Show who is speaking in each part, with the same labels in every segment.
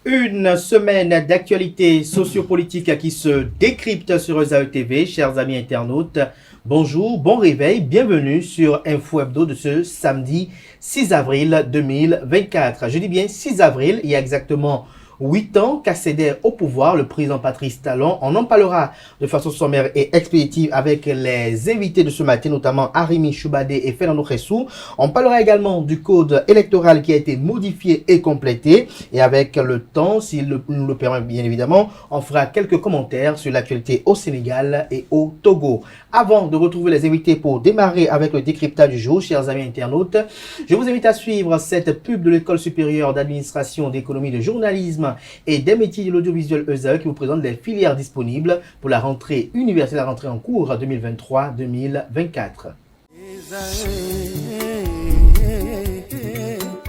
Speaker 1: Une semaine d'actualité sociopolitique qui se décrypte sur ESAE TV. Chers amis internautes, bonjour, bon réveil, bienvenue sur Info Hebdo de ce samedi 6 avril 2024. Je dis bien 6 avril, il y a exactement 8 ans qu'accédait au pouvoir le président Patrice Talon. On en parlera de façon sommaire et expéditive avec les invités de ce matin, notamment Arimi Choubadé et Fernando Khessou. On parlera également du code électoral qui a été modifié et complété. Et avec le temps, s'il nous le permet bien évidemment, on fera quelques commentaires sur l'actualité au Sénégal et au Togo. Avant de retrouver les invités pour démarrer avec le décryptage du jour, chers amis internautes, je vous invite à suivre cette pub de l'École supérieure d'administration, d'économie, de journalisme et des métiers de l'audiovisuel ESAE qui vous présente les filières disponibles pour la rentrée universitaire, la rentrée en cours 2023-2024.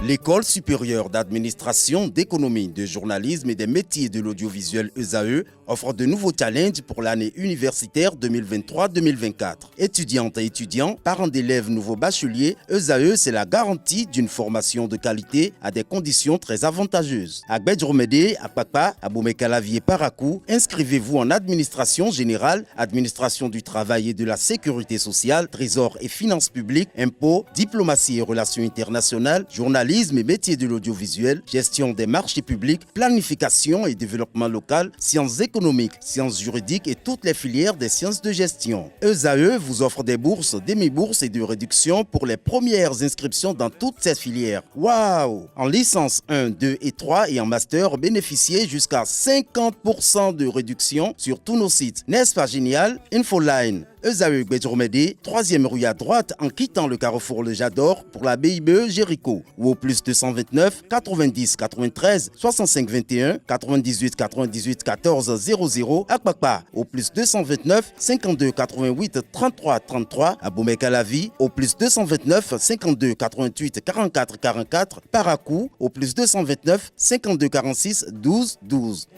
Speaker 2: L'École supérieure d'administration, d'économie, de journalisme et des métiers de l'audiovisuel ESAE offre de nouveaux challenges pour l'année universitaire 2023-2024. Étudiantes et étudiants, parents d'élèves nouveaux bacheliers, ESAE, c'est la garantie d'une formation de qualité à des conditions très avantageuses. À Gbedjromede, à Papa, à Boumekalavi et Parakou, inscrivez-vous en administration générale, administration du travail et de la sécurité sociale, trésor et finances publiques, impôts, diplomatie et relations internationales, journalisme et métiers de l'audiovisuel, gestion des marchés publics, planification et développement local, sciences économiques, sciences juridiques et toutes les filières des sciences de gestion. ESAE vous offre des bourses, demi-bourses et de réductions pour les premières inscriptions dans toutes ces filières. Waouh! En licence 1, 2 et 3 et en master, bénéficiez jusqu'à 50% de réduction sur tous nos sites. N'est-ce pas génial? Infoline. ESAE Gbedjromede, 3e rue à droite en quittant le carrefour Le Jador pour la BIBE Jéricho ou au plus 229 90 93 65 21 98 98 14 00 à Kpakpa au plus 229 52 88 33 33 à Boumekalavi au plus 229 52 88 44 44 Parakou au plus 229 52 46 12 12.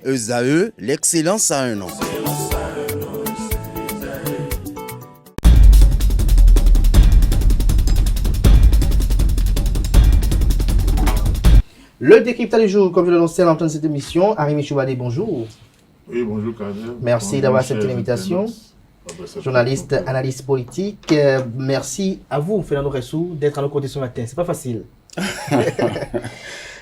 Speaker 2: ESAE, l'excellence à un nom.
Speaker 1: Le décryptage du jour, comme je l'annonçais à l'entendre de cette émission, Arimi Choubadé, bonjour.
Speaker 3: Oui, bonjour Kader.
Speaker 1: Merci d'avoir accepté l'invitation. Journaliste, analyste politique. Merci à vous, Fernando Khessou, d'être à nos côtés ce matin. C'est pas facile.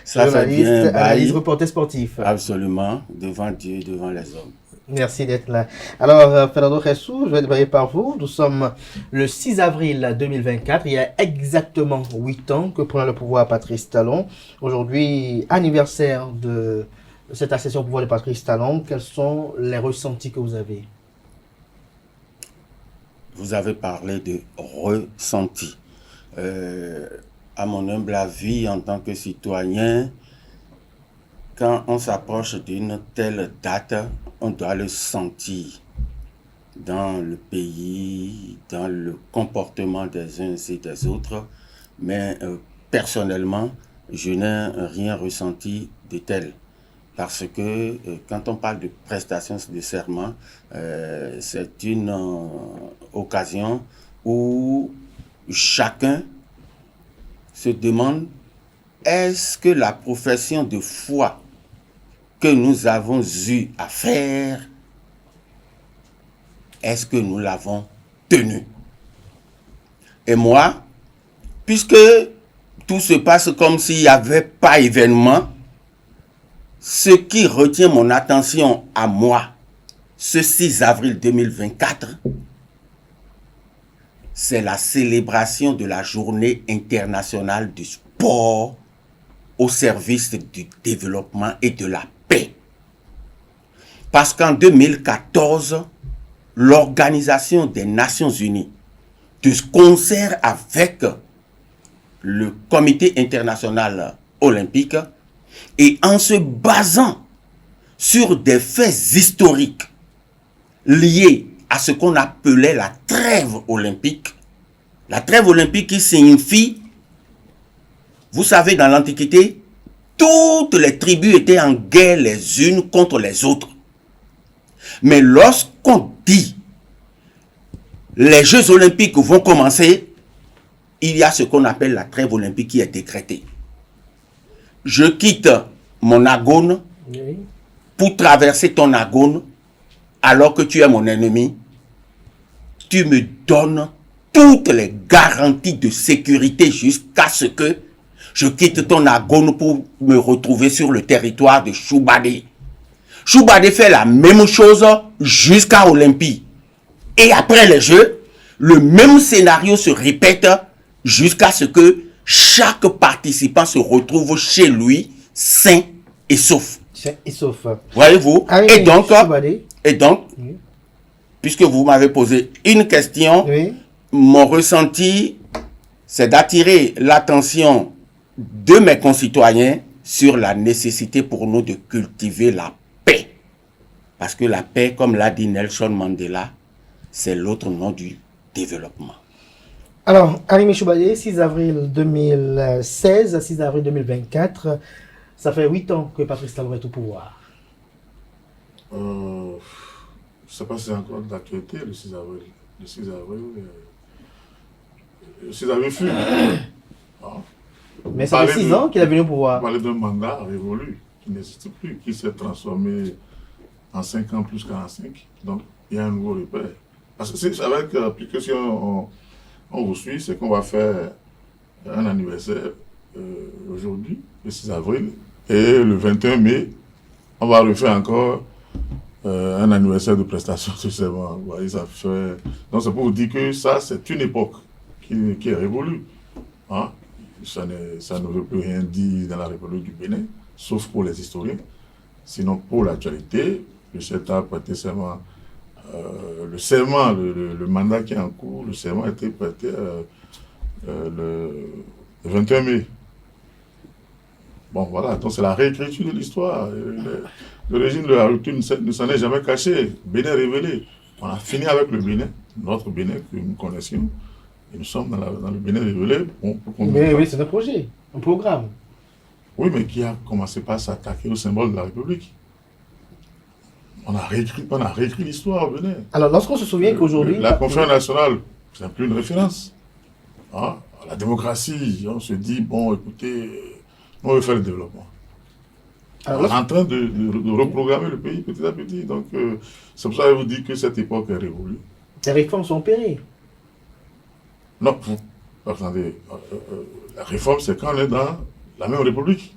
Speaker 4: Ça
Speaker 1: Journaliste,
Speaker 4: fait bien,
Speaker 1: analyste, reporter sportif.
Speaker 4: Absolument, devant Dieu, devant les hommes.
Speaker 1: Merci d'être là. Alors, Fernando Khessou, je vais démarrer par vous. Nous sommes le 6 avril 2024. Il y a exactement 8 ans que prenait le pouvoir Patrice Talon. Aujourd'hui, anniversaire de cette accession au pouvoir de Patrice Talon. Quels sont les ressentis que vous avez?
Speaker 4: Vous avez parlé de ressenti. À mon humble avis, en tant que citoyen, quand on s'approche d'une telle date, on doit le sentir dans le pays, dans le comportement des uns et des autres. Mais personnellement, je n'ai rien ressenti de tel. Parce que quand on parle de prestation de serment, c'est une occasion où chacun se demande, est-ce que la profession de foi que nous avons eu à faire, est-ce que nous l'avons tenue? Et moi, puisque tout se passe comme s'il n'y avait pas événement, ce qui retient mon attention à moi, ce 6 avril 2024, c'est la célébration de la journée internationale du sport au service du développement et de la paix. Parce qu'en 2014, l'Organisation des Nations Unies, de concert avec le Comité international olympique, et en se basant sur des faits historiques liés à ce qu'on appelait la trêve olympique qui signifie, vous savez, dans l'Antiquité, toutes les tribus étaient en guerre les unes contre les autres. Mais lorsqu'on dit les Jeux olympiques vont commencer, il y a ce qu'on appelle la trêve olympique qui est décrétée. Je quitte mon agone,
Speaker 1: Oui.
Speaker 4: pour traverser ton agone, alors que tu es mon ennemi, tu me donnes toutes les garanties de sécurité jusqu'à ce que je quitte ton agone pour me retrouver sur le territoire de Choubadé. Choubadé fait la même chose jusqu'à Olympie. Et après les Jeux, le même scénario se répète jusqu'à ce que chaque participant se retrouve chez lui sain et sauf.
Speaker 1: Et sauf.
Speaker 4: Voyez-vous?
Speaker 1: Choubadé.
Speaker 4: Et donc,
Speaker 1: Oui.
Speaker 4: puisque vous m'avez posé une question,
Speaker 1: Oui.
Speaker 4: mon ressenti, c'est d'attirer l'attention de mes concitoyens sur la nécessité pour nous de cultiver la paix. Parce que la paix, comme l'a dit Nelson Mandela, c'est l'autre nom du développement.
Speaker 1: Alors, Arimi Choubadé, 6 avril 2016 à 6 avril 2024, ça fait 8 ans que Patrice Talon est au pouvoir.
Speaker 3: Je ne sais pas si c'est encore d'actualité le 6 avril. Le 6 avril fut.
Speaker 1: Mais ça fait 6 ans qu'il est venu au pouvoir.
Speaker 3: On parlait d'un mandat révolu qui n'existe plus, qui s'est transformé en 5 ans plus 45. Donc, il y a un nouveau repère. Parce que c'est avec l'application, on vous suit, c'est qu'on va faire un anniversaire aujourd'hui, le 6 avril, et le 21 mai, on va refaire encore un anniversaire de prestation de serment. Vous voyez, ça fait... Donc, c'est pour vous dire que ça, c'est une époque qui est révolue. Hein? Ça ne veut plus rien dire dans la République du Bénin, sauf pour les historiens. Sinon, pour l'actualité, le chef a prêté serment. Le mandat qui est en cours, le serment a été prêté le 21 mai. Bon, voilà, donc c'est la réécriture de l'histoire. Le régime de la rupture ne s'en est jamais caché. Bénin révélé. On a fini avec le Bénin, notre Bénin que nous connaissions. Et nous sommes dans le Bénin révélé.
Speaker 1: Mais oui, c'est un projet, un programme.
Speaker 3: Oui, mais qui a commencé par s'attaquer au symbole de la République. On a réécrit l'histoire au Bénin.
Speaker 1: Alors, lorsqu'on se souvient qu'aujourd'hui...
Speaker 3: La conférence nationale, c'est plus une référence. Hein? La démocratie, on se dit, bon, écoutez, on veut faire le développement. Alors, on est en train de reprogrammer le pays petit à petit. Donc, c'est pour ça que je vous dis que cette époque est révolue.
Speaker 1: Les réformes sont opérées.
Speaker 3: Non, attendez, la réforme, c'est quand on est dans la même République.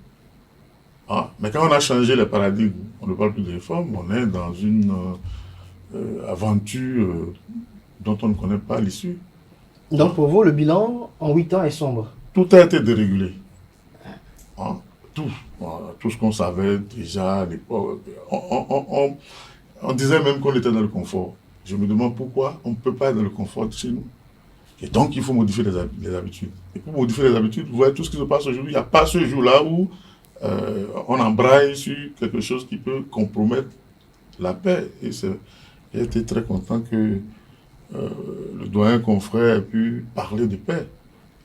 Speaker 3: Ah, mais quand on a changé les paradigmes, on ne parle plus de réforme, on est dans une aventure dont on ne connaît pas l'issue.
Speaker 1: Donc pour vous, le bilan en 8 ans est sombre.
Speaker 3: Tout a été dérégulé. Hein? Tout ce qu'on savait déjà à l'époque. On disait même qu'on était dans le confort. Je me demande pourquoi on ne peut pas être dans le confort chez nous. Et donc il faut modifier les habitudes. Et pour modifier les habitudes, vous voyez tout ce qui se passe aujourd'hui. Il n'y a pas ce jour-là où on embraye sur quelque chose qui peut compromettre la paix. Et j'ai été très content que le doyen confrère ait pu parler de paix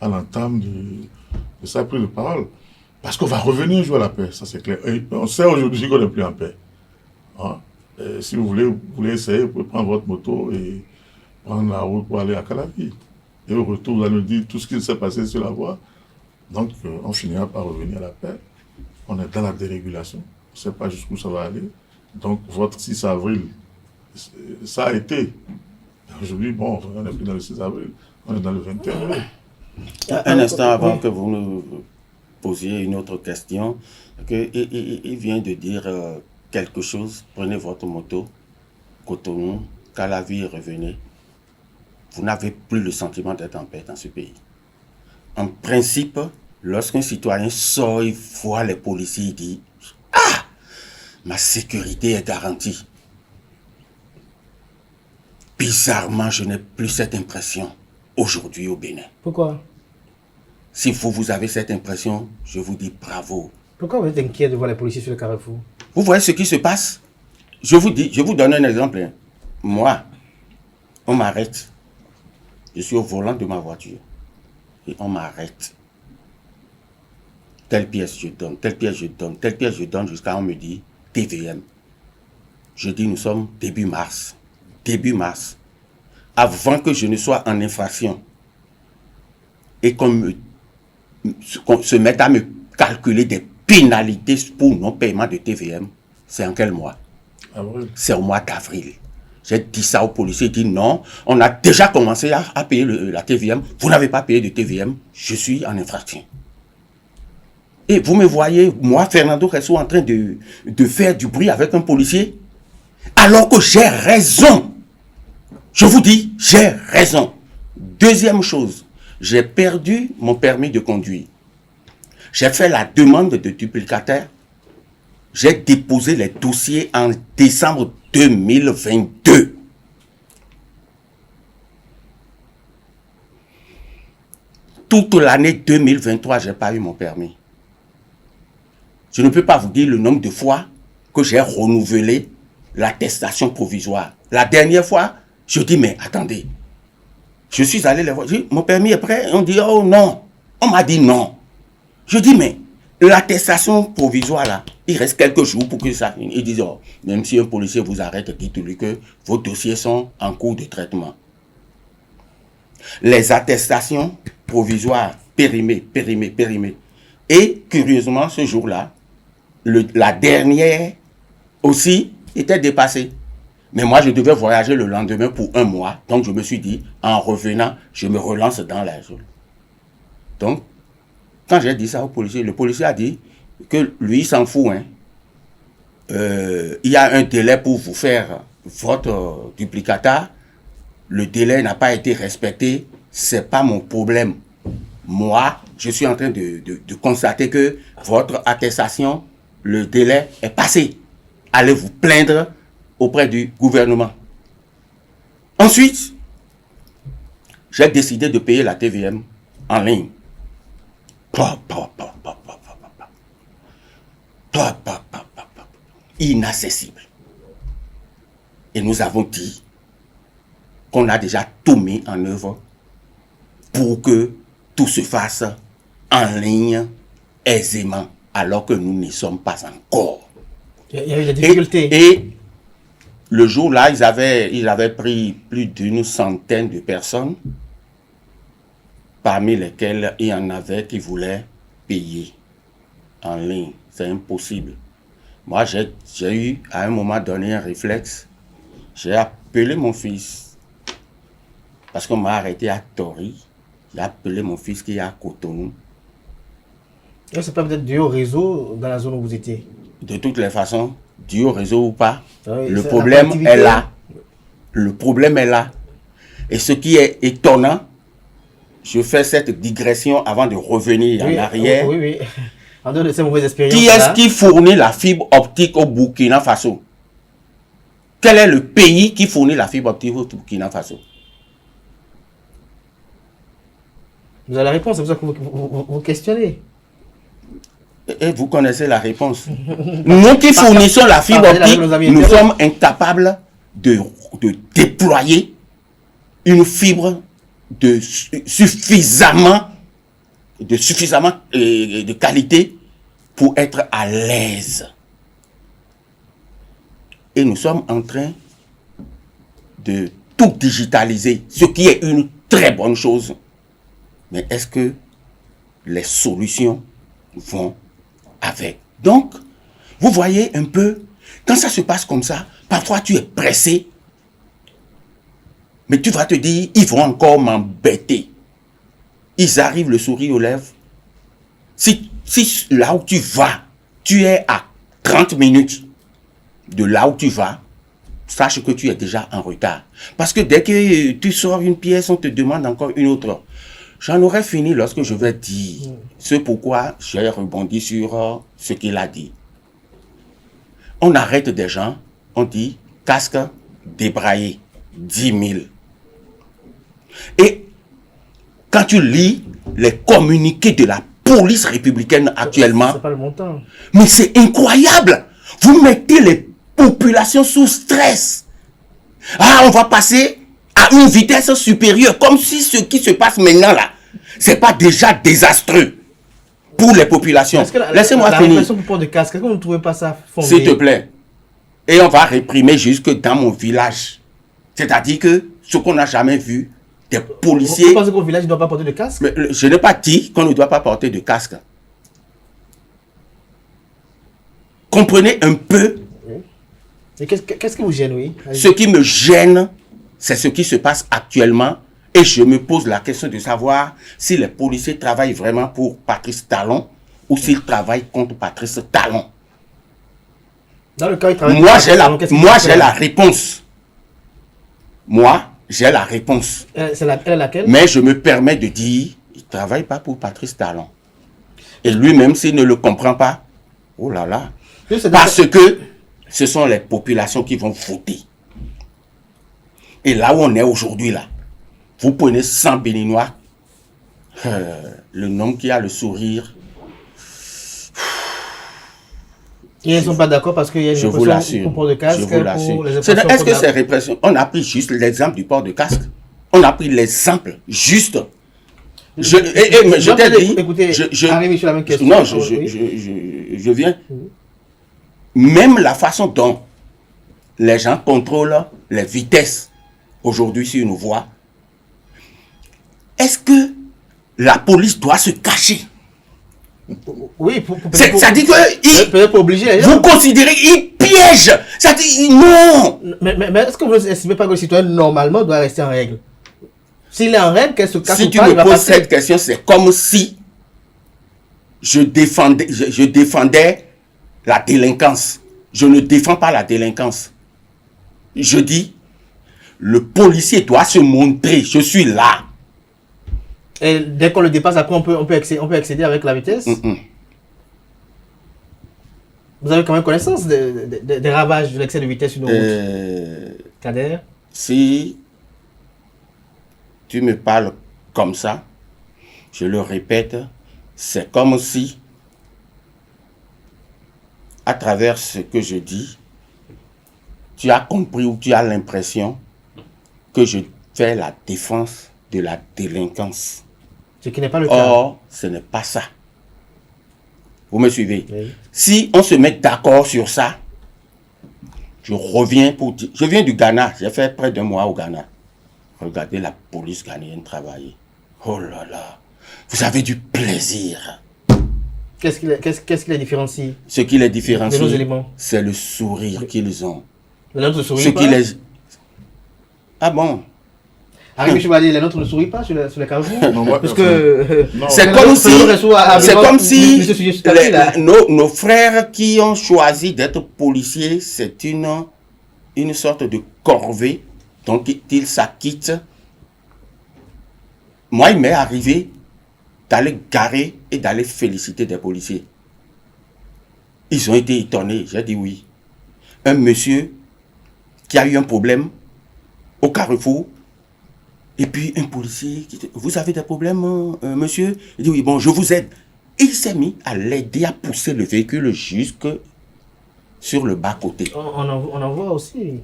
Speaker 3: à l'entame de sa prise de parole. Parce qu'on va revenir un jour à la paix, ça c'est clair. Et on sait aujourd'hui qu'on n'est plus en paix. Hein? Si vous voulez essayer, vous pouvez prendre votre moto et prendre la route pour aller à Calavi. Et au retour, vous allez nous dire tout ce qui s'est passé sur la voie. Donc, on finira par revenir à la paix. On est dans la dérégulation. On ne sait pas jusqu'où ça va aller. Donc, votre 6 avril, ça a été. Aujourd'hui, bon, on n'est plus dans le 6 avril, on est dans le 21 mai.
Speaker 4: Un instant avant que vous nous posiez une autre question, il vient de dire quelque chose. Prenez votre moto, Cotonou, Calavi, revenez. Vous n'avez plus le sentiment d'être en paix dans ce pays. En principe, lorsqu'un citoyen sort, il voit les policiers, il dit « Ah, ma sécurité est garantie ». Bizarrement, je n'ai plus cette impression aujourd'hui au Bénin.
Speaker 1: Pourquoi?
Speaker 4: Si vous avez cette impression, je vous dis bravo.
Speaker 1: Pourquoi vous êtes inquiet de voir les policiers sur le carrefour?
Speaker 4: Vous voyez ce qui se passe? Je vous donne un exemple. Moi, on m'arrête. Je suis au volant de ma voiture. Et on m'arrête. Telle pièce je donne, telle pièce je donne, telle pièce je donne, jusqu'à on me dit TVM. Je dis nous sommes début mars. Début mars. Avant que je ne sois en infraction et qu'on se mette à me calculer des pénalité pour non-paiement de TVM, c'est en quel mois?
Speaker 3: Avril.
Speaker 4: C'est au mois d'avril. J'ai dit ça aux policiers, ils disent non, on a déjà commencé à payer la TVM, vous n'avez pas payé de TVM, je suis en infraction. Et vous me voyez, moi, Fernando Ressou, en train de faire du bruit avec un policier, alors que j'ai raison. Je vous dis, j'ai raison. Deuxième chose, j'ai perdu mon permis de conduire. J'ai fait la demande de duplicataire. J'ai déposé les dossiers en décembre 2022. Toute l'année 2023, je n'ai pas eu mon permis. Je ne peux pas vous dire le nombre de fois que j'ai renouvelé l'attestation provisoire. La dernière fois, je dis, mais attendez, je suis allé les voir, je dis, mon permis est prêt? On dit, oh non. On m'a dit non. Je dis, mais l'attestation provisoire, là, il reste quelques jours pour que ça finisse. Ils disent, oh, même si un policier vous arrête, dites-lui que vos dossiers sont en cours de traitement. Les attestations provisoires périmées. Et curieusement, ce jour-là, la dernière aussi était dépassée. Mais moi, je devais voyager le lendemain pour 1 mois. Donc, je me suis dit, en revenant, je me relance dans la zone. Donc, quand j'ai dit ça au policier, le policier a dit que lui, il s'en fout. Hein. Il y a un délai pour vous faire votre duplicata. Le délai n'a pas été respecté. Ce n'est pas mon problème. Moi, je suis en train de constater que votre attestation, le délai est passé. Allez vous plaindre auprès du gouvernement. Ensuite, j'ai décidé de payer la TVM en ligne. Inaccessible. Et nous avons dit qu'on a déjà tout mis en œuvre pour que tout se fasse en ligne aisément, alors que nous n'y sommes pas encore.
Speaker 1: Il y a eu des difficultés.
Speaker 4: Et le jour-là, ils avaient pris plus d'une centaine de personnes, parmi lesquelles il y en avait qui voulaient payer en ligne. C'est impossible. Moi, j'ai eu à un moment donné un réflexe. J'ai appelé mon fils, parce qu'on m'a arrêté à Tori. J'ai appelé mon fils qui est à Cotonou.
Speaker 1: Et c'est pas peut-être dû au réseau dans la zone où vous étiez?
Speaker 4: De toutes les façons, dû au réseau ou pas,
Speaker 1: Oui,
Speaker 4: le problème est là. Le problème est là. Et ce qui est étonnant, je fais cette digression avant de revenir en arrière.
Speaker 1: Oui. En dehors de ces mauvaises expériences.
Speaker 4: Qui est-ce qui fournit la fibre optique au Burkina Faso? Quel est le pays qui fournit la fibre optique au Burkina Faso?
Speaker 1: Vous avez la réponse, c'est pour ça que vous questionnez.
Speaker 4: Et vous connaissez la réponse. Nous qui fournissons la fibre optique, nous sommes incapables de déployer une fibre de suffisamment de qualité pour être à l'aise. Et nous sommes en train de tout digitaliser, ce qui est une très bonne chose. Mais est-ce que les solutions vont avec? Donc, vous voyez un peu, quand ça se passe comme ça, parfois tu es pressé, mais tu vas te dire, ils vont encore m'embêter. Ils arrivent le sourire aux lèvres. Si là où tu vas, tu es à 30 minutes de là où tu vas, sache que tu es déjà en retard. Parce que dès que tu sors une pièce, on te demande encore une autre. J'en aurais fini lorsque je vais dire ce pourquoi j'ai rebondi sur ce qu'il a dit. On arrête des gens, on dit casque débraillé, 10 000. Et quand tu lis les communiqués de la police républicaine actuellement,
Speaker 1: c'est pas le montant.
Speaker 4: Mais c'est incroyable. Vous mettez les populations sous stress. Ah, on va passer à une vitesse supérieure, comme si ce qui se passe maintenant là, c'est pas déjà désastreux pour les populations. Laissez-moi finir.
Speaker 1: La répression pour port de casque, est-ce que vous ne trouvez pas ça fondé?
Speaker 4: S'il te plaît. Et on va réprimer jusque dans mon village. C'est-à-dire que ce qu'on n'a jamais vu, des policiers...
Speaker 1: Vous pensez qu'au village, ils ne doivent pas porter de casque?
Speaker 4: Mais je n'ai pas dit qu'on ne doit pas porter de casque. Comprenez un peu.
Speaker 1: Et qu'est-ce qui vous gêne, oui?
Speaker 4: Ce qui me gêne, c'est ce qui se passe actuellement. Et je me pose la question de savoir si les policiers travaillent vraiment pour Patrice Talon ou s'ils travaillent contre Patrice Talon.
Speaker 1: Dans le cas, il travaille
Speaker 4: Moi,
Speaker 1: pour
Speaker 4: j'ai
Speaker 1: Talon, qu'est-ce qu'il
Speaker 4: moi,
Speaker 1: peut
Speaker 4: j'ai
Speaker 1: faire?
Speaker 4: la réponse. Moi, j'ai la réponse.
Speaker 1: Elle est laquelle?
Speaker 4: Mais je me permets de dire, il ne travaille pas pour Patrice Talon. Et lui-même, s'il ne le comprend pas, oh là là. Parce que ce sont les populations qui vont voter. Et là où on est aujourd'hui, là, vous prenez 100 Béninois, le nom qui a le sourire.
Speaker 1: Ils ne sont pas d'accord parce qu'il y a
Speaker 4: Je
Speaker 1: une
Speaker 4: vous l'assure.
Speaker 1: pour port de casque.
Speaker 4: Je vous l'assure. Est-ce
Speaker 1: Est-ce
Speaker 4: que c'est répression? On a pris juste l'exemple du port de casque. On a pris l'exemple juste. Je t'ai dit.
Speaker 1: Écoutez, arrivé sur la même question.
Speaker 4: Non, je viens. Même la façon dont les gens contrôlent les vitesses aujourd'hui sur une voie, est-ce que la police doit se cacher?
Speaker 1: Oui,
Speaker 4: ça dit que
Speaker 1: peut-être pas obligé.
Speaker 4: vous considérez qu'il piège. Ça dit non.
Speaker 1: Mais est-ce que vous n'estimez pas que le citoyen normalement doit rester en règle? S'il est en règle, qu'elle se cache
Speaker 4: Si
Speaker 1: ou
Speaker 4: tu
Speaker 1: pas,
Speaker 4: me
Speaker 1: il va
Speaker 4: poses
Speaker 1: passer.
Speaker 4: cette question, c'est comme si je défendais la délinquance. Je ne défends pas la délinquance. Je dis, le policier doit se montrer. Je suis là.
Speaker 1: Et dès qu'on le dépasse, après, on peut accéder avec la vitesse. Vous avez quand même connaissance des ravages de l'excès de vitesse sur nos routes. Kader?
Speaker 4: Si tu me parles comme ça, je le répète, c'est comme si, à travers ce que je dis, tu as compris ou tu as l'impression que je fais la défense de la délinquance.
Speaker 1: Ce qui n'est pas le cas.
Speaker 4: Or, ce n'est pas ça. Vous me suivez?
Speaker 1: Oui.
Speaker 4: Si on se met d'accord sur ça, je reviens pour dire... Je viens du Ghana, j'ai fait près d'un mois au Ghana. Regardez la police ghanéenne travailler. Oh là là, vous avez du plaisir.
Speaker 1: Qu'est-ce qui les différencie?
Speaker 4: Ce qui les
Speaker 1: De nos
Speaker 4: différencie,
Speaker 1: éléments.
Speaker 4: c'est le sourire qu'ils ont.
Speaker 1: Les nôtres ne sourient
Speaker 4: Ce
Speaker 1: pas.
Speaker 4: qui les... Ah bon?
Speaker 1: Arrivé, je vais dire, les nôtres ne sourient pas sur les carrefours.
Speaker 3: Non, moi,
Speaker 1: Parce que...
Speaker 3: non.
Speaker 4: C'est comme si,
Speaker 1: là.
Speaker 4: nos frères qui ont choisi d'être policiers, c'est une sorte de corvée. Donc, ils s'acquittent. Moi, il m'est arrivé d'aller garer et d'aller féliciter des policiers. Ils ont été étonnés. J'ai dit oui. Un monsieur qui a eu un problème au carrefour. Et puis un policier qui dit, vous avez des problèmes, monsieur? Il dit oui, bon, je vous aide. Et il s'est mis à l'aider à pousser le véhicule jusque sur le bas-côté.
Speaker 1: On en voit aussi.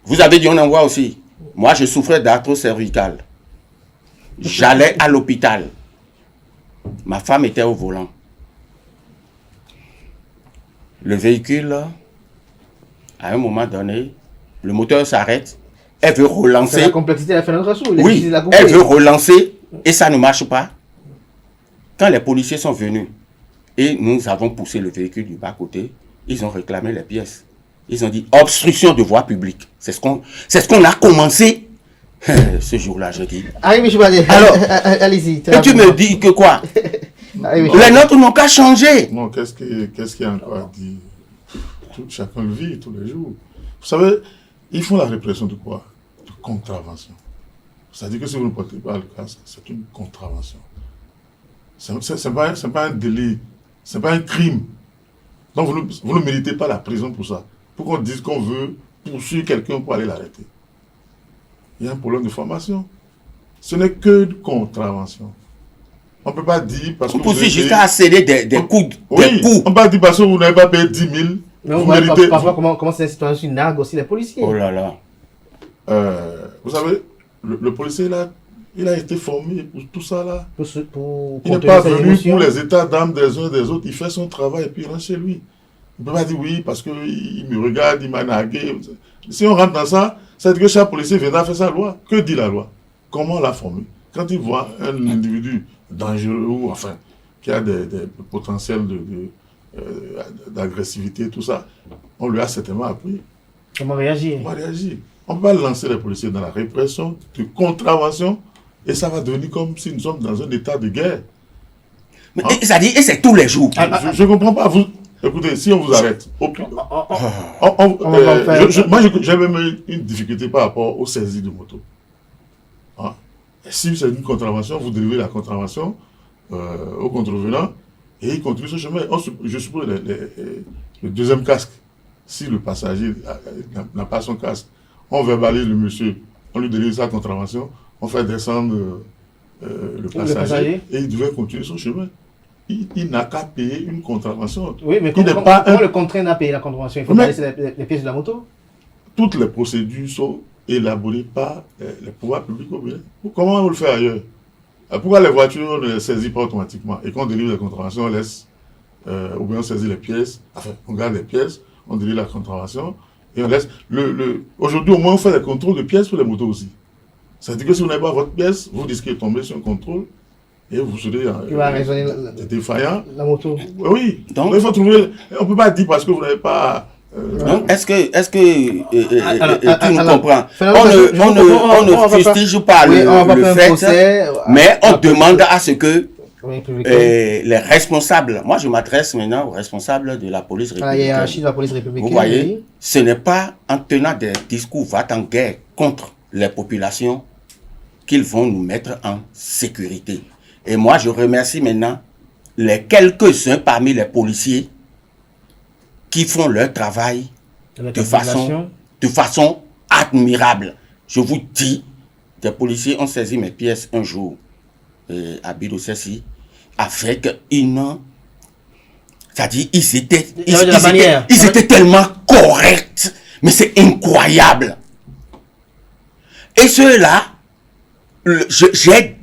Speaker 4: Vous avez dit on en voit aussi. Moi, je souffrais d'arthrose cervicale. J'allais à l'hôpital. Ma femme était au volant. Le véhicule, à un moment donné, le moteur s'arrête. Elle veut relancer.
Speaker 1: C'est la complexité de la fédération.
Speaker 4: Oui, elle veut relancer et ça ne marche pas. Quand les policiers sont venus et nous avons poussé le véhicule du bas-côté, ils ont réclamé les pièces. Ils ont dit obstruction de voie publique. C'est ce qu'on a commencé ce jour-là, je dis. Alors,
Speaker 1: allez-y.
Speaker 4: Et tu me dis que quoi? Les nôtres n'ont qu'à changer.
Speaker 3: Non, qu'est-ce qu'il y a encore à dire? Chacun le vit tous les jours. Vous savez, ils font la répression de quoi? De contravention. C'est-à-dire que si vous ne portez pas le casque, c'est une contravention. C'est pas un délit, c'est pas un crime. Donc vous ne méritez pas la prison pour ça. Pour qu'on dise qu'on veut poursuivre quelqu'un pour aller l'arrêter. Il y a un problème de formation. Ce n'est que de contravention. On ne peut pas dire parce que
Speaker 4: on poursuit jusqu'à céder des coups.
Speaker 3: Oui, on ne peut pas dire parce que vous n'avez pas payé 10 000.
Speaker 1: Mais vous méritez... Parfois, comment ces situations narguent aussi les policiers.
Speaker 4: Oh là là.
Speaker 3: Vous savez, le policier, il a été formé pour tout ça là. Il n'est pas venu pour les états d'âme des uns et des autres. Il fait son travail et puis il rentre chez lui. Il ne peut pas dire oui parce qu'il me regarde, il m'a nargué. Si on rentre dans ça, ça veut dire que chaque policier viendra faire sa loi. Que dit la loi? Comment la former? Quand il voit un individu dangereux ou enfin qui a des potentiels d'agressivité, tout ça. On lui a certainement appris.
Speaker 1: Comment réagir?
Speaker 3: On va réagir. On va lancer les policiers dans la répression, de contravention, et ça va devenir comme si nous sommes dans un état de guerre.
Speaker 4: Mais, c'est-à-dire, et c'est tous les jours.
Speaker 3: Je ne comprends pas. Écoutez, si on vous arrête, moi j'ai même une difficulté par rapport aux saisies de moto. Hein? Si c'est une contravention, vous délivrez la contravention au contrevenant et il continue ce chemin. Je suppose le deuxième casque, si le passager n'a pas son casque, on verbalise le monsieur, on lui délivre sa contravention, on fait descendre le passager et il devait continuer son chemin. Il n'a qu'à payer une contravention.
Speaker 1: Oui, mais comment le contraint à payer la contravention? Il faut laisser les pièces de la moto?
Speaker 3: Toutes les procédures sont élaborées par les pouvoirs publics. Comment on le fait ailleurs? Pourquoi les voitures ne les saisissent pas automatiquement et qu'on délivre les contraventions, on laisse, ou bien on saisit les pièces, enfin, on garde les pièces, on délivre la contravention et on laisse. Aujourd'hui, au moins, on fait des contrôles de pièces pour les motos aussi. C'est-à-dire que si vous n'avez pas votre pièce, vous risquez de tomber sur un contrôle. Et vous serez défaillant.
Speaker 1: La moto.
Speaker 3: Oui. Donc, il faut trouver. On ne peut pas dire parce que vous n'avez pas.
Speaker 4: Est-ce que tu nous comprends? On ne fustige pas le fait, mais on demande à ce que les responsables, moi je m'adresse maintenant aux responsables de la police républicaine. Vous voyez, ce n'est pas en tenant des discours va-t-en-guerre contre les populations qu'ils vont nous mettre en sécurité. Et moi, je remercie maintenant les quelques-uns parmi les policiers qui font leur travail de façon admirable. Je vous dis, des policiers ont saisi mes pièces un jour à Bidosessi avec une... C'est-à-dire, ils étaient tellement corrects, mais c'est incroyable. Et ceux-là, j'ai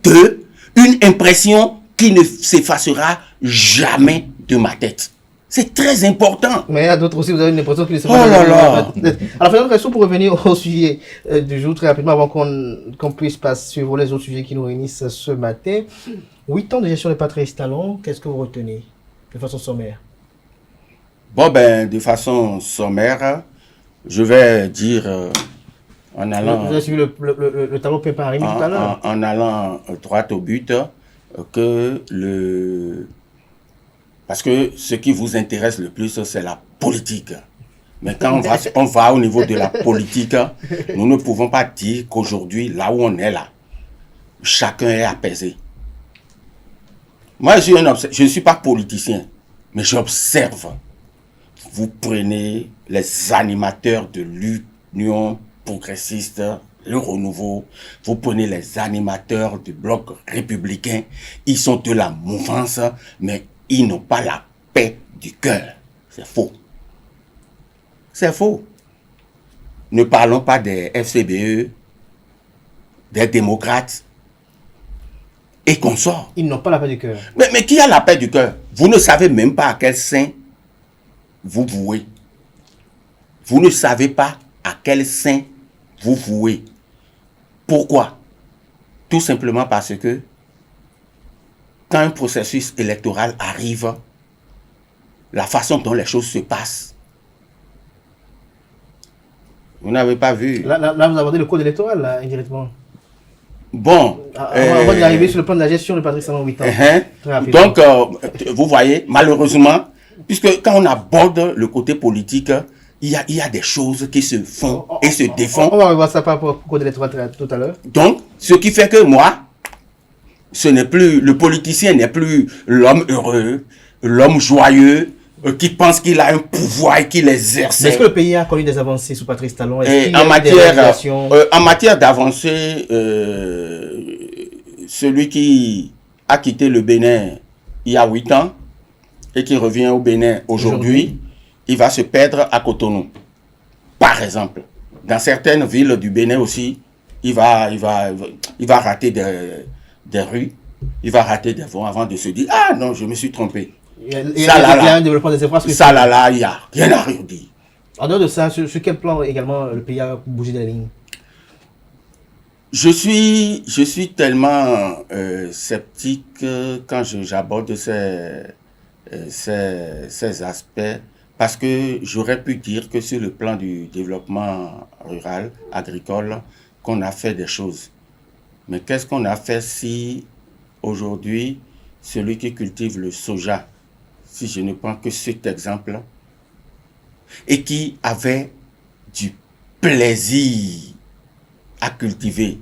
Speaker 4: d'eux une impression qui ne s'effacera jamais de ma tête. C'est très important.
Speaker 1: Mais il y a d'autres aussi, vous avez une impression qui ne s'effacera
Speaker 4: jamais de ma
Speaker 1: tête. Alors, faisons une question pour revenir au sujet du jour, très rapidement, avant qu'on puisse passer sur les autres sujets qui nous réunissent ce matin. 8 ans de gestion de Patrice Talon, qu'est-ce que vous retenez de façon sommaire?
Speaker 4: Bon, de façon sommaire, je vais dire... en allant,
Speaker 1: vous avez suivi le tableau peint par Rémi tout à l'heure.
Speaker 4: En allant droit au but, parce que ce qui vous intéresse le plus, c'est la politique. Mais quand on va au niveau de la politique, nous ne pouvons pas dire qu'aujourd'hui, là où on est là, chacun est apaisé. Moi, je ne suis pas politicien, mais j'observe. Vous prenez les animateurs de l'Union progressiste, le renouveau, vous prenez les animateurs du bloc républicain, ils sont de la mouvance, mais ils n'ont pas la paix du cœur. C'est faux. C'est faux. Ne parlons pas des FCBE, des démocrates et consorts.
Speaker 1: Ils n'ont pas la paix du cœur.
Speaker 4: Mais qui a la paix du cœur? Vous ne savez même pas à quel saint vous vouez. Vous ne savez pas à quel saint vous vouez. Pourquoi? Tout simplement parce que quand un processus électoral arrive, la façon dont les choses se passent, vous n'avez pas vu.
Speaker 1: Là, vous abordez le code électoral, là, indirectement.
Speaker 4: Bon.
Speaker 1: Avant d'y arriver sur le plan de la gestion de Patrice Talon 8 ans.
Speaker 4: Donc, vous voyez, malheureusement, puisque quand on aborde le côté politique, il y a des choses qui se font et se défendent.
Speaker 1: On va revoir ça par rapport au code électoral tout à l'heure.
Speaker 4: Donc, ce qui fait que moi, ce n'est plus, le politicien n'est plus l'homme heureux, l'homme joyeux, qui pense qu'il a un pouvoir et qu'il exerce.
Speaker 1: Est-ce que le pays a connu des avancées sous Patrice Talon?
Speaker 4: En matière d'avancées, celui qui a quitté le Bénin il y a 8 ans et qui revient au Bénin aujourd'hui, il va se perdre à Cotonou. Par exemple, dans certaines villes du Bénin aussi, il va rater des rues, il va rater des voies avant de se dire « Ah non, je me suis trompé ».
Speaker 1: Il y a un développement des infrastructures.
Speaker 4: Ça là, il n'y a rien à redire.
Speaker 1: En dehors de ça, sur quel plan également le pays a bougé de la ligne?
Speaker 4: Je suis tellement sceptique quand j'aborde ces aspects, parce que j'aurais pu dire que sur le plan du développement rural, agricole, qu'on a fait des choses. Mais qu'est-ce qu'on a fait si aujourd'hui, celui qui cultive le soja, si je ne prends que cet exemple, et qui avait du plaisir à cultiver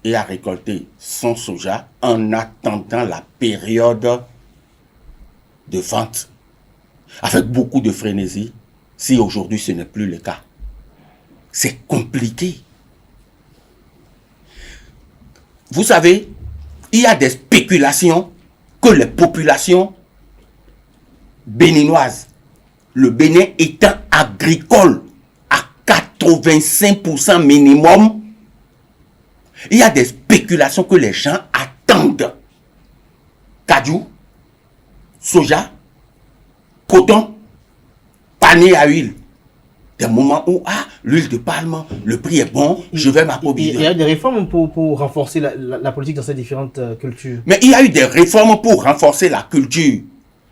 Speaker 4: et à récolter son soja en attendant la période de vente, avec beaucoup de frénésie, si aujourd'hui ce n'est plus le cas. C'est compliqué. Vous savez, il y a des spéculations que les populations béninoises, le Bénin étant agricole à 85% minimum, il y a des spéculations que les gens attendent. Cajou, soja, coton, panier à huile. Des moments où, l'huile de palme, le prix est bon, je vais m'approvisionner.
Speaker 1: Il y a des réformes pour renforcer la politique dans ces différentes cultures.
Speaker 4: Mais il y a eu des réformes pour renforcer la culture.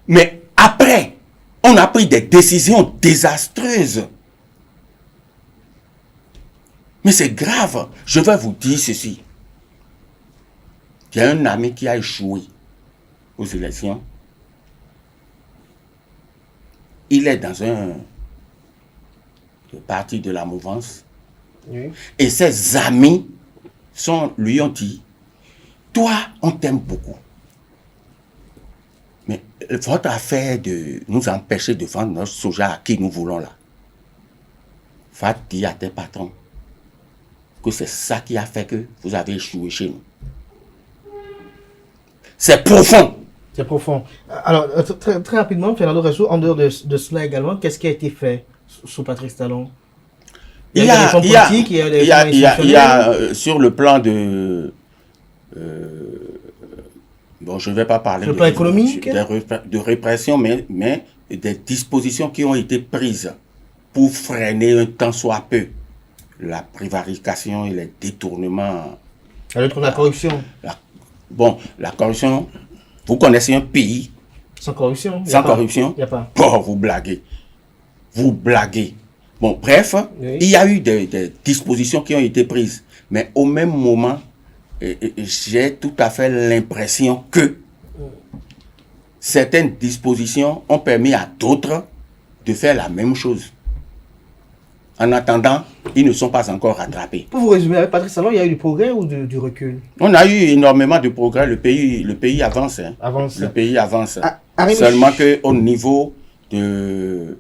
Speaker 4: Mais après, on a pris des décisions désastreuses. Mais c'est grave. Je vais vous dire ceci. Il y a un ami qui a échoué aux élections. Il est dans un parti de la mouvance.
Speaker 1: Oui.
Speaker 4: Et ses amis lui ont dit, toi, on t'aime beaucoup. Mais votre affaire de nous empêcher de vendre notre soja à qui nous voulons là, va dire à tes patrons que c'est ça qui a fait que vous avez échoué chez nous. C'est profond.
Speaker 1: C'est profond. Alors, très rapidement, Fernando Resso, en dehors de cela également, qu'est-ce qui a été fait sous Patrice Talon? Il y a
Speaker 4: sur le plan de... bon, je ne vais pas parler
Speaker 1: sur le plan économique,
Speaker 4: de répression, mais des dispositions qui ont été prises pour freiner un tant soit peu la prévarication et les détournements.
Speaker 1: La lutte contre la corruption.
Speaker 4: La corruption, vous connaissez un pays
Speaker 1: sans corruption?
Speaker 4: Sans corruption?
Speaker 1: Il n'y a pas.
Speaker 4: Oh, vous blaguez. Vous blaguez. Bon, bref, oui. Il y a eu des dispositions qui ont été prises. Mais au même moment, j'ai tout à fait l'impression que certaines dispositions ont permis à d'autres de faire la même chose. En attendant, ils ne sont pas encore rattrapés.
Speaker 1: Pour vous résumer, avec Patrice Talon, il y a eu du progrès ou du recul?
Speaker 4: On a eu énormément de progrès. Le pays avance. Hein.
Speaker 1: Avance.
Speaker 4: Le pays avance. Seulement qu'au niveau de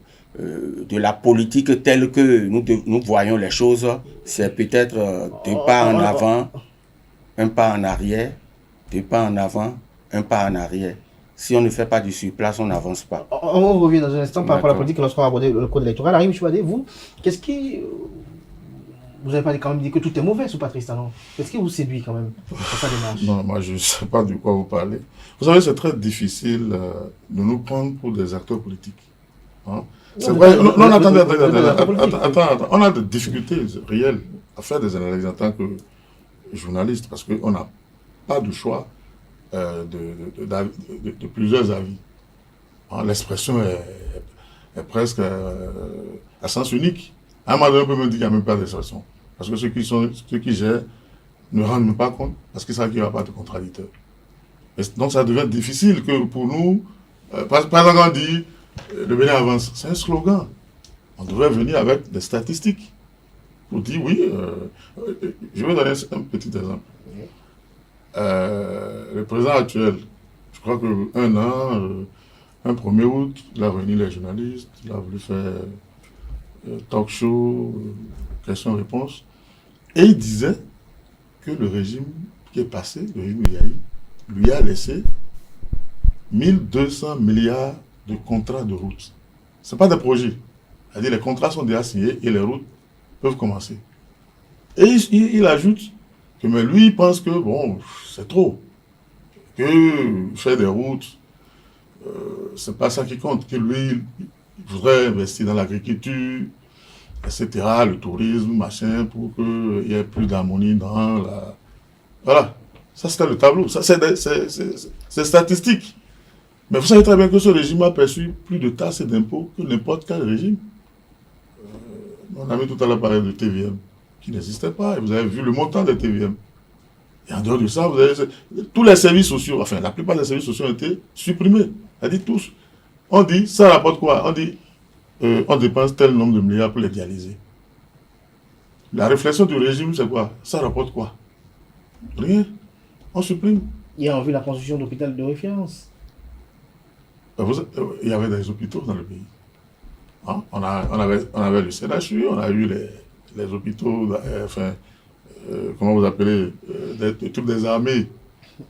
Speaker 4: la politique telle que nous voyons les choses, c'est peut-être deux pas en avant, un pas en arrière, deux pas en avant, un pas en arrière. Si on ne fait pas du surplace, on n'avance pas.
Speaker 1: On revient dans un instant par rapport à la politique lorsqu'on va aborder le code électoral. Arim Chouadé, vous, qu'est-ce qui... Vous n'avez pas quand même dit que tout est mauvais sous Patrice Talon. Qu'est-ce qui vous séduit quand même dans sa démarche?
Speaker 3: Non, moi je ne sais pas de quoi vous parlez. Vous savez, c'est très difficile de nous prendre pour des acteurs politiques. Hein? C'est vrai, non, attendez, on a des difficultés réelles à faire des analyses en tant que journaliste parce qu'on n'a pas de choix de plusieurs avis. Hein, l'expression est presque à sens unique. À un moment donné, on peut me dire qu'il n'y a même pas d'expression. Parce que ceux qui gèrent ne rendent même pas compte parce qu'ils savent qu'il n'y aura pas de contradicteur. Et donc ça devient difficile que pour nous, par exemple, on dit le Bénin avance. C'est un slogan. On devrait venir avec des statistiques pour dire oui. Je vais donner un petit exemple. Le président actuel, je crois qu'un an, un 1er août, il a réuni les journalistes, il a voulu faire talk show, questions-réponses, et il disait que le régime qui est passé, le régime Yahi, lui a laissé 1200 milliards de contrats de route. Ce n'est pas des projets. C'est-à-dire les contrats sont déjà signés et les routes peuvent commencer. Et il ajoute que mais lui, il pense que bon, c'est trop. Que faire des routes, c'est pas ça qui compte. Que lui, il voudrait investir dans l'agriculture, etc., le tourisme, machin, pour qu'il y ait plus d'harmonie dans la... Voilà. Ça, c'était le tableau. Ça, c'est statistique. Mais vous savez très bien que ce régime a perçu plus de taxes et d'impôts que n'importe quel régime. On a mis tout à l'heure parlé de TVM, qui n'existait pas. Et vous avez vu le montant des TVM. Et en dehors de ça, vous avez tous les services sociaux, enfin la plupart des services sociaux ont été supprimés. On dit tous. On dit, ça rapporte quoi? On dit, on dépense tel nombre de milliards pour les dialyser. La réflexion du régime, c'est quoi? Ça rapporte quoi? Rien. On supprime.
Speaker 1: Hier, on a vu la construction d'hôpital de référence.
Speaker 3: Il y avait des hôpitaux dans le pays. Hein? On avait le CNHU, on a eu les hôpitaux, comment vous appelez, des trucs des armées,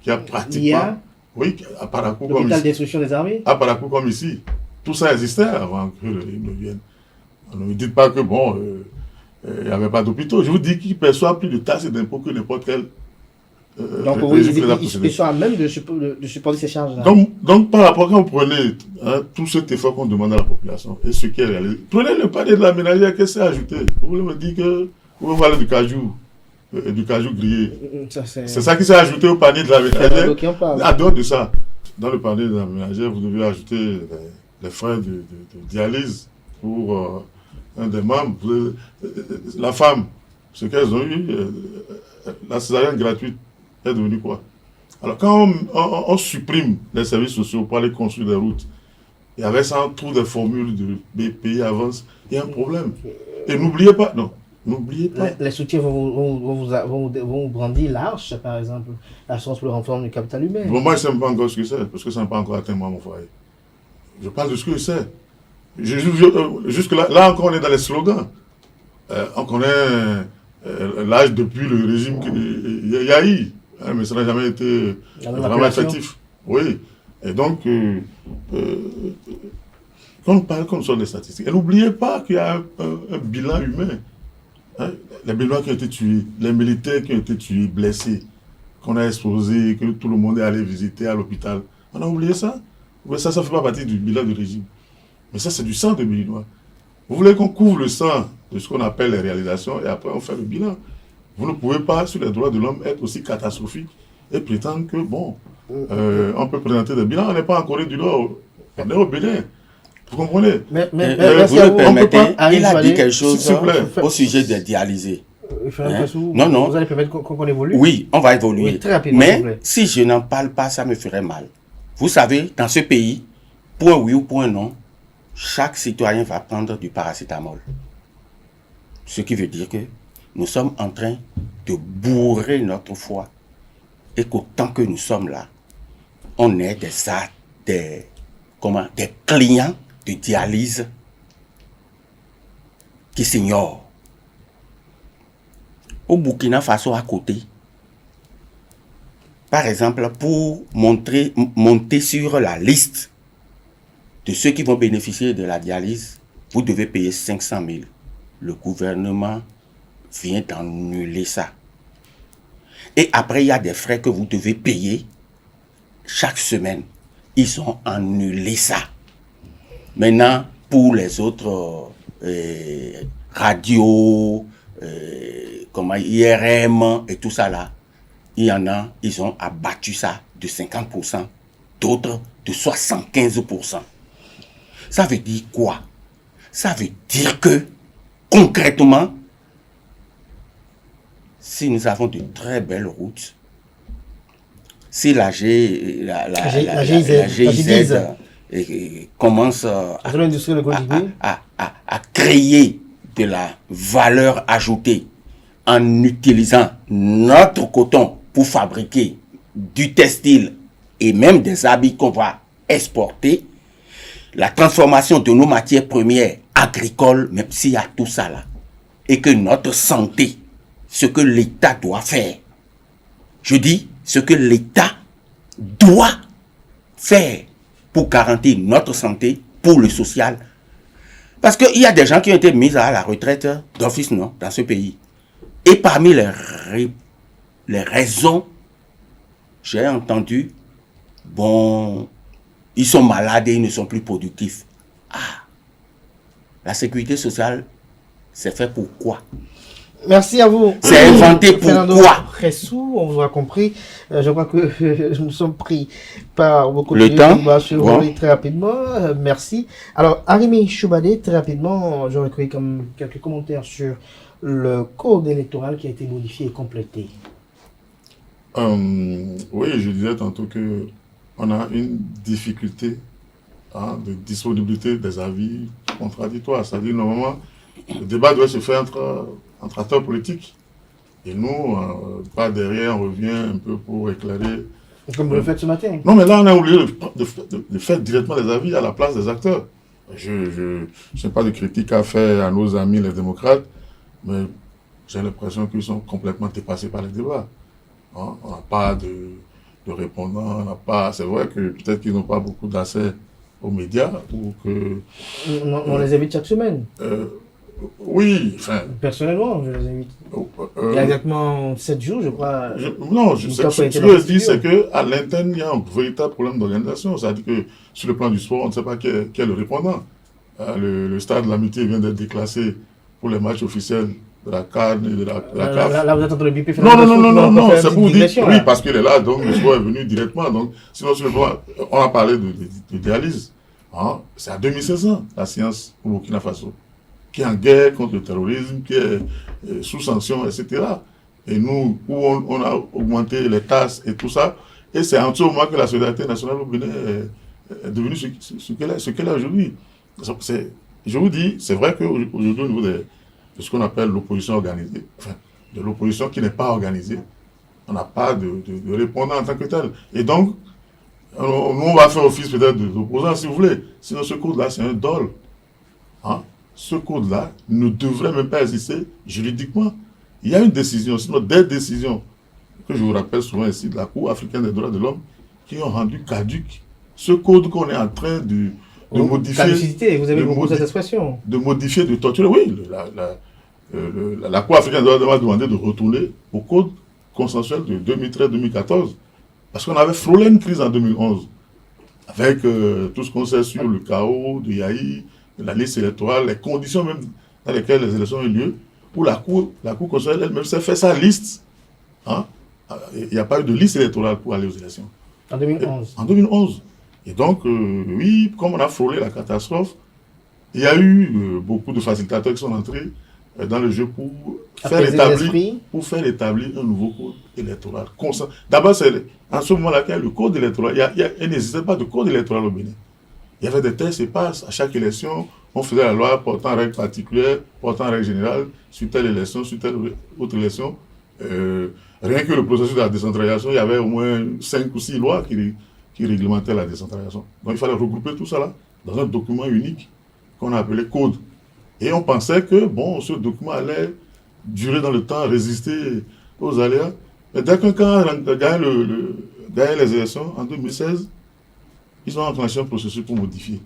Speaker 3: qui a pratiquement... Oui, à Parakou comme ici.
Speaker 1: L'hôpital d'instruction des armées.
Speaker 3: À Parakou comme ici. Tout ça existait avant que le régime ne vienne. Ne me dites pas que bon, il n'y avait pas d'hôpitaux. Je vous dis qu'ils perçoivent plus de taxes et d'impôts que n'importe quel.
Speaker 1: Donc oui, ils sont à même de supporter ces charges-là.
Speaker 3: Donc par rapport, quand vous prenez tout cet effort qu'on demande à la population et ce qui est réalisé, prenez le panier de la ménagère, qu'est-ce que c'est ajouté? Vous voulez me dire que vous voulez parler du cajou grillé. C'est ça qui s'est ajouté au panier de la ménagère. En dehors de ça, dans le panier de la ménagère, vous devez ajouter les frais de dialyse pour un des membres. La femme, ce qu'elles ont eu, la césarienne gratuite est devenue quoi? Alors quand on supprime les services sociaux pour aller construire des routes, et avec ça on trouve des formules de pays avance, il y a un problème. Et n'oubliez pas,
Speaker 1: les soutiens vont brandir l'arche, par exemple, l'assurance pour le renforcement du capital humain.
Speaker 3: Bon, moi je ne sais pas encore ce que c'est, parce que ça n'a pas encore atteint moi mon foyer. Je parle de ce que c'est. Jusque là encore on est dans les slogans. On connaît l'âge depuis le régime Yahi. Mais ça n'a jamais été vraiment effectif. Oui. Et donc, quand on parle comme ça des statistiques, et n'oubliez pas qu'il y a un bilan humain. Hein? Les Béninois qui ont été tués, les militaires qui ont été tués, blessés, qu'on a exposés, que tout le monde est allé visiter à l'hôpital. On a oublié ça? Oui, ça ne fait pas partie du bilan du régime. Mais ça, c'est du sang de Béninois. Vous voulez qu'on couvre le sang de ce qu'on appelle les réalisations et après on fait le bilan. Vous ne pouvez pas, sur les droits de l'homme, être aussi catastrophique et prétendre que, bon, on peut présenter des bilans. On n'est pas en Corée du Nord, on est au Bénin. Vous comprenez?
Speaker 4: Vous me permettez, il a dit quelque chose au sujet des dialysés. Non.
Speaker 1: Vous allez permettre qu'on évolue?
Speaker 4: Oui, on va évoluer.
Speaker 1: Oui, très rapidement,
Speaker 4: mais si je n'en parle pas, ça me ferait mal. Vous savez, dans ce pays, point oui ou point non, chaque citoyen va prendre du paracétamol. Ce qui veut dire que nous sommes en train de bourrer notre foi et qu'autant que nous sommes là, on est des clients de dialyse qui s'ignorent. Au Burkina Faso à côté, par exemple, pour monter sur la liste de ceux qui vont bénéficier de la dialyse, vous devez payer 500 000. Le gouvernement vient d'annuler ça. Et après, il y a des frais que vous devez payer chaque semaine. Ils ont annulé ça. Maintenant, pour les autres radios, IRM et tout ça là, il y en a, ils ont abattu ça de 50%, d'autres de 75%. Ça veut dire quoi? Ça veut dire que, concrètement, si nous avons de très belles routes, si la GIZ commence à créer de la valeur ajoutée en utilisant notre coton pour fabriquer du textile et même des habits qu'on va exporter, la transformation de nos matières premières agricoles, même s'il y a tout ça là, et que notre santé, ce que l'État doit faire, je dis ce que l'État doit faire pour garantir notre santé, pour le social. Parce qu'il y a des gens qui ont été mis à la retraite d'office, non, dans ce pays. Et parmi les raisons, j'ai entendu, bon, ils sont malades et ils ne sont plus productifs. Ah, la sécurité sociale, c'est fait pour quoi?
Speaker 1: Merci à vous.
Speaker 4: C'est inventé pour quoi?
Speaker 1: très sous, on vous a compris. Je crois que nous sommes pris par beaucoup
Speaker 4: Le temps.
Speaker 1: On va suivre
Speaker 4: Bon.
Speaker 1: très rapidement. Merci. Alors, Arimi Choubadé, très rapidement, je recueille comme quelques commentaires sur le code électoral qui a été modifié et complété.
Speaker 3: Oui, je disais tantôt que on a une difficulté de disponibilité des avis contradictoires. C'est-à-dire, normalement, le débat doit se faire entre acteurs politiques. Et nous, pas derrière, on revient un peu pour éclairer.
Speaker 1: Comme vous le faites ce matin.
Speaker 3: Non, mais là, on a oublié de faire directement les avis à la place des acteurs. Je n'ai pas de critique à faire à nos amis les démocrates, mais j'ai l'impression qu'ils sont complètement dépassés par les débats. On n'a pas de répondants, on n'a pas. C'est vrai que peut-être qu'ils n'ont pas beaucoup d'accès aux médias ou que.
Speaker 1: On les invite chaque semaine.
Speaker 3: Oui, enfin.
Speaker 1: Personnellement, je les invite. Il y a exactement 7 jours, je crois.
Speaker 3: Ce que je dis, c'est qu'à l'interne, il y a un véritable problème d'organisation. C'est-à-dire que sur le plan du sport, on ne sait pas qui est le répondant. Le stade de l'Amitié vient d'être déclassé pour les matchs officiels de la CAN et de la CAF.
Speaker 1: Là, vous êtes entre le BP.
Speaker 3: Non, c'est pour vous dire. Oui, parce qu'il est là, donc le sport est venu directement. Donc, sinon, sur le plan, on a parlé de dialyse. C'est à 2500, la science au Burkina Faso, qui est en guerre contre le terrorisme, qui est sous sanction, etc. Et nous, où on a augmenté les tasses et tout ça, et c'est en ce moment que la solidarité nationale au Bénin est devenue ce qu'elle est aujourd'hui. Je vous dis, c'est vrai qu'aujourd'hui, au niveau de ce qu'on appelle l'opposition organisée, enfin, de l'opposition qui n'est pas organisée, on n'a pas de répondant en tant que tel. Et donc, nous, on va faire office peut-être d'opposants, si vous voulez. Sinon, ce code-là, c'est un dol. Ce code-là ne devrait même pas exister juridiquement. Il y a une décision, sinon des décisions, que je vous rappelle souvent ici, de la Cour africaine des droits de l'homme, qui ont rendu caduque ce code qu'on est en train de modifier.
Speaker 1: Caducité, vous avez beaucoup cette expression.
Speaker 3: De modifier, de torturer. Oui, la Cour africaine des droits de l'homme a demandé de retourner au code consensuel de 2013-2014, parce qu'on avait frôlé une crise en 2011, avec tout ce qu'on sait sur le chaos de Yahi, la liste électorale, les conditions même dans lesquelles les élections ont eu lieu, où la Cour constitutionnelle elle-même s'est fait sa liste. Il n'y a pas eu de liste électorale pour aller aux élections.
Speaker 1: En 2011.
Speaker 3: En 2011. Et donc, oui, comme on a frôlé la catastrophe, il y a eu beaucoup de facilitateurs qui sont entrés dans le jeu pour faire établir un nouveau code électoral. D'abord, c'est en ce moment-là qu'il y a le code électoral. Il n'existait pas de code électoral au Bénin. Il y avait des tests et passes à chaque élection. On faisait la loi portant règles particulières, portant règles générales, sur telle élection, sur telle autre élection. Rien que le processus de la décentralisation, il y avait au moins 5 ou 6 lois qui réglementaient la décentralisation. Donc il fallait regrouper tout ça là dans un document unique qu'on a appelé code. Et on pensait que bon, ce document allait durer dans le temps, résister aux aléas. Mais dès qu'un camp a gagné les élections en 2016, ils ont enclenché un processus pour modifier.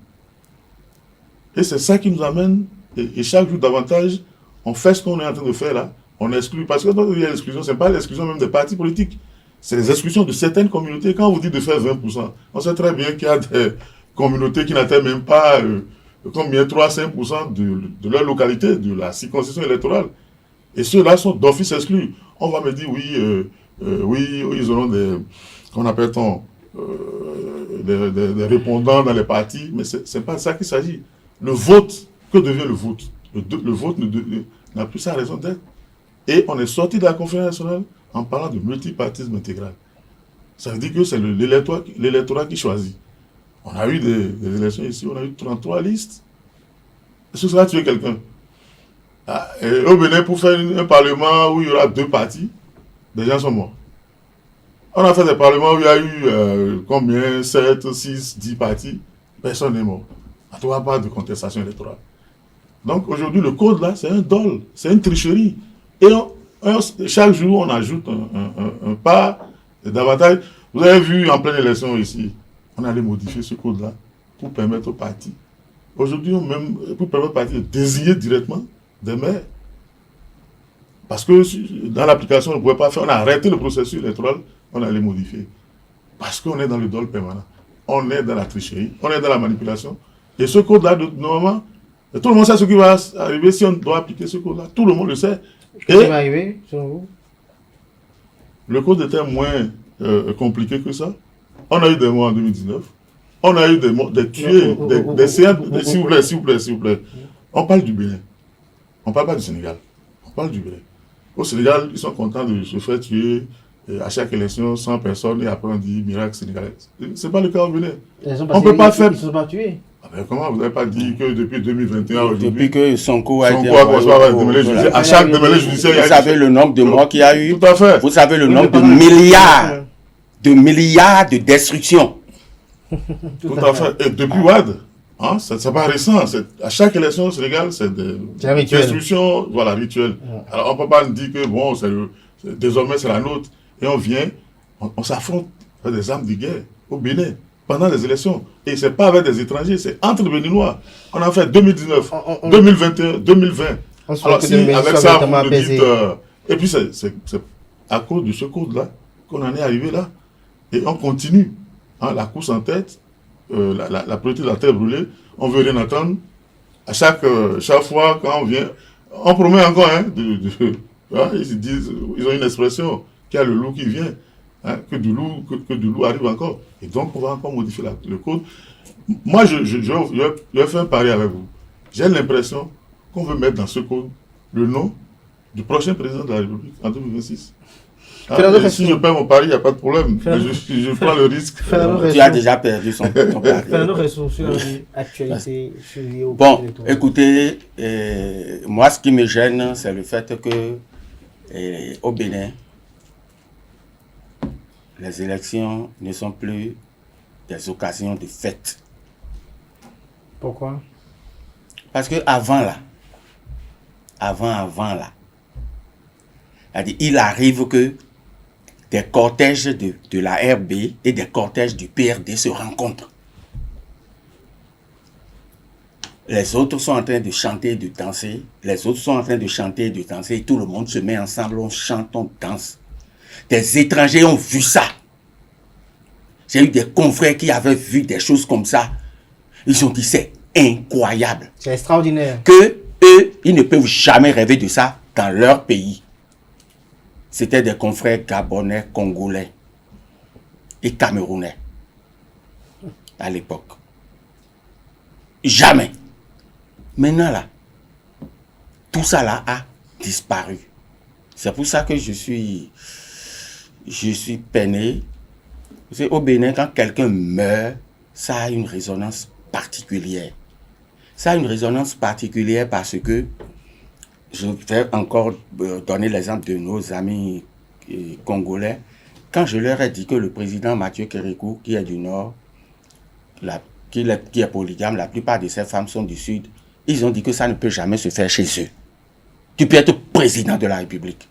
Speaker 3: Et c'est ça qui nous amène, et chaque jour davantage, on fait ce qu'on est en train de faire là, on exclut, parce que quand il y a l'exclusion, ce n'est pas l'exclusion même des partis politiques, c'est les exclusions de certaines communautés. Quand on vous dit de faire 20%, on sait très bien qu'il y a des communautés qui n'atteignent même pas 3-5% de leur localité, de la circonscription électorale. Et ceux-là sont d'office exclus. On va me dire, oui, ils auront qu'on appelle-t-on, des répondants dans les partis, mais ce n'est pas de ça qu'il s'agit. Le vote, que devient le vote? Le vote n'a plus sa raison d'être. Et on est sorti de la conférence nationale en parlant de multipartisme intégral. Ça veut dire que c'est l'électorat qui choisit. On a eu des élections ici, on a eu 33 listes. Est-ce que ça va tuer quelqu'un? Au Bénin, pour faire un parlement où il y aura 2 partis, des gens sont morts. On a fait des parlements où il y a eu combien? 7, 6, 10 partis. Personne n'est mort. On ne trouve pas de contestation électorale. Donc aujourd'hui, le code là, c'est un dol, c'est une tricherie. Et chaque jour, on ajoute un pas davantage. Vous avez vu en pleine élection ici, on allait modifier ce code là pour permettre aux partis. Aujourd'hui, pour permettre aux partis de désigner directement des maires. Parce que dans l'application, on ne pouvait pas faire, on a arrêté le processus électoral, on allait modifier. Parce qu'on est dans le dol permanent. On est dans la tricherie, on est dans la manipulation. Et ce code-là, normalement, tout le monde sait ce qui va arriver si on doit appliquer ce code-là. Tout le monde le sait.
Speaker 1: Qu'est-ce qui va arriver, selon vous?
Speaker 3: Le code était moins compliqué que ça. On a eu des morts en 2019. On a eu des tués, des CA. S'il vous plaît. On parle du Bénin. On ne parle pas du Sénégal. On parle du Bénin. Au Sénégal, ils sont contents de se faire tuer à chaque élection 100 personnes et après on dit miracle sénégalais. Ce n'est pas le cas au Bénin. On ne peut pas faire.
Speaker 1: Ils ne sont pas tués.
Speaker 3: Comment vous n'avez pas dit que depuis 2021 aujourd'hui.
Speaker 4: Depuis que Sonko a été
Speaker 3: à chaque démêlé judiciaire.
Speaker 4: Vous savez le nombre de morts qu'il y a eu.
Speaker 3: Tout à fait.
Speaker 4: Vous savez le nombre de milliards de destructions.
Speaker 3: Tout à fait. Et depuis Ouad, hein, c'est pas récent. À chaque élection au Sénégal, c'est des destructions rituelles. Alors on ne peut pas dire que bon, désormais c'est la nôtre. Et on vient, on s'affronte avec des armes de guerre au Bénin pendant les élections. Et ce n'est pas avec des étrangers, c'est entre les Béninois. On a fait 2019, 2021, 2020. Alors si avec ça, vous me dites... et puis c'est à cause de ce code-là qu'on en est arrivé là. Et on continue. Hein, la course en tête, la politique de la terre brûlée, on ne veut rien attendre. À chaque fois quand on vient, on promet encore, hein, ils ont une expression, qu'il y a le loup qui vient. Hein, que du loup arrive encore. Et donc, on va encore modifier le code. Moi, je vais faire un pari avec vous. J'ai l'impression qu'on veut mettre dans ce code le nom du prochain président de la République en 2026. Si je perds mon pari, il n'y a pas de problème. Je prends le risque.
Speaker 4: Tu as déjà perdu ton pari. Bon, écoutez, moi, ce qui me gêne, c'est le fait que au Bénin, les élections ne sont plus des occasions de fête.
Speaker 1: Pourquoi?
Speaker 4: Parce que avant là, il arrive que des cortèges de la RB et des cortèges du PRD se rencontrent. Les autres sont en train de chanter et de danser. Et tout le monde se met ensemble, on chante, on danse. Des étrangers ont vu ça. J'ai eu des confrères qui avaient vu des choses comme ça. Ils ont dit c'est incroyable.
Speaker 1: C'est extraordinaire.
Speaker 4: Que eux, ils ne peuvent jamais rêver de ça dans leur pays. C'était des confrères gabonais, congolais et camerounais à l'époque. Jamais. Maintenant là, tout ça là a disparu. C'est pour ça que je suis peiné. C'est au Bénin, quand quelqu'un meurt, ça a une résonance particulière. Ça a une résonance particulière parce que, je vais encore donner l'exemple de nos amis congolais. Quand je leur ai dit que le président Mathieu Kérékou, qui est du Nord, qui est polygame, la plupart de ses femmes sont du Sud, ils ont dit que ça ne peut jamais se faire chez eux. Tu peux être président de la République.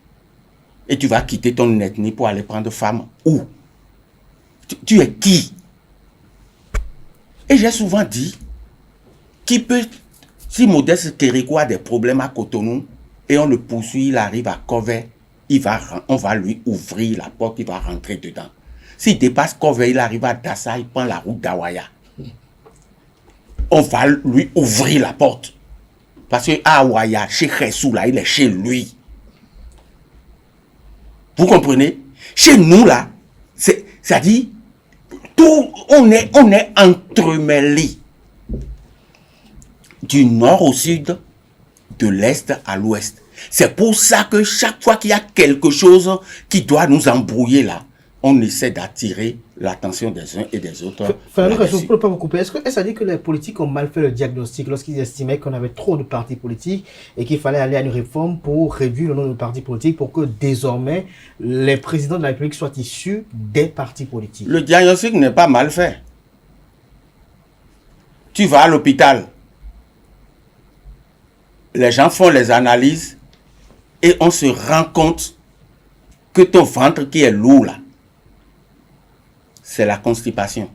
Speaker 4: Et tu vas quitter ton ethnie pour aller prendre femme où? Tu es qui? Et j'ai souvent dit, si Modeste Kérékou a des problèmes à Cotonou et on le poursuit, il arrive à Covey, on va lui ouvrir la porte, il va rentrer dedans. S'il dépasse Covey, il arrive à Dassa, il prend la route d'Awaya. On va lui ouvrir la porte. Parce que à Awaya, chez Khessou, là, il est chez lui. Vous comprenez? Chez nous, là, c'est-à-dire, on est entremêlés. Du nord au sud, de l'est à l'ouest. C'est pour ça que chaque fois qu'il y a quelque chose qui doit nous embrouiller là, on essaie d'attirer l'attention des uns et des autres.
Speaker 1: Fernando, je ne peux pas vous couper. Est-ce que ça dit que les politiques ont mal fait le diagnostic lorsqu'ils estimaient qu'on avait trop de partis politiques et qu'il fallait aller à une réforme pour réduire le nombre de partis politiques pour que désormais les présidents de la République soient issus des partis politiques?
Speaker 4: Le diagnostic n'est pas mal fait. Tu vas à l'hôpital. Les gens font les analyses et on se rend compte que ton ventre qui est lourd là, c'est la constipation.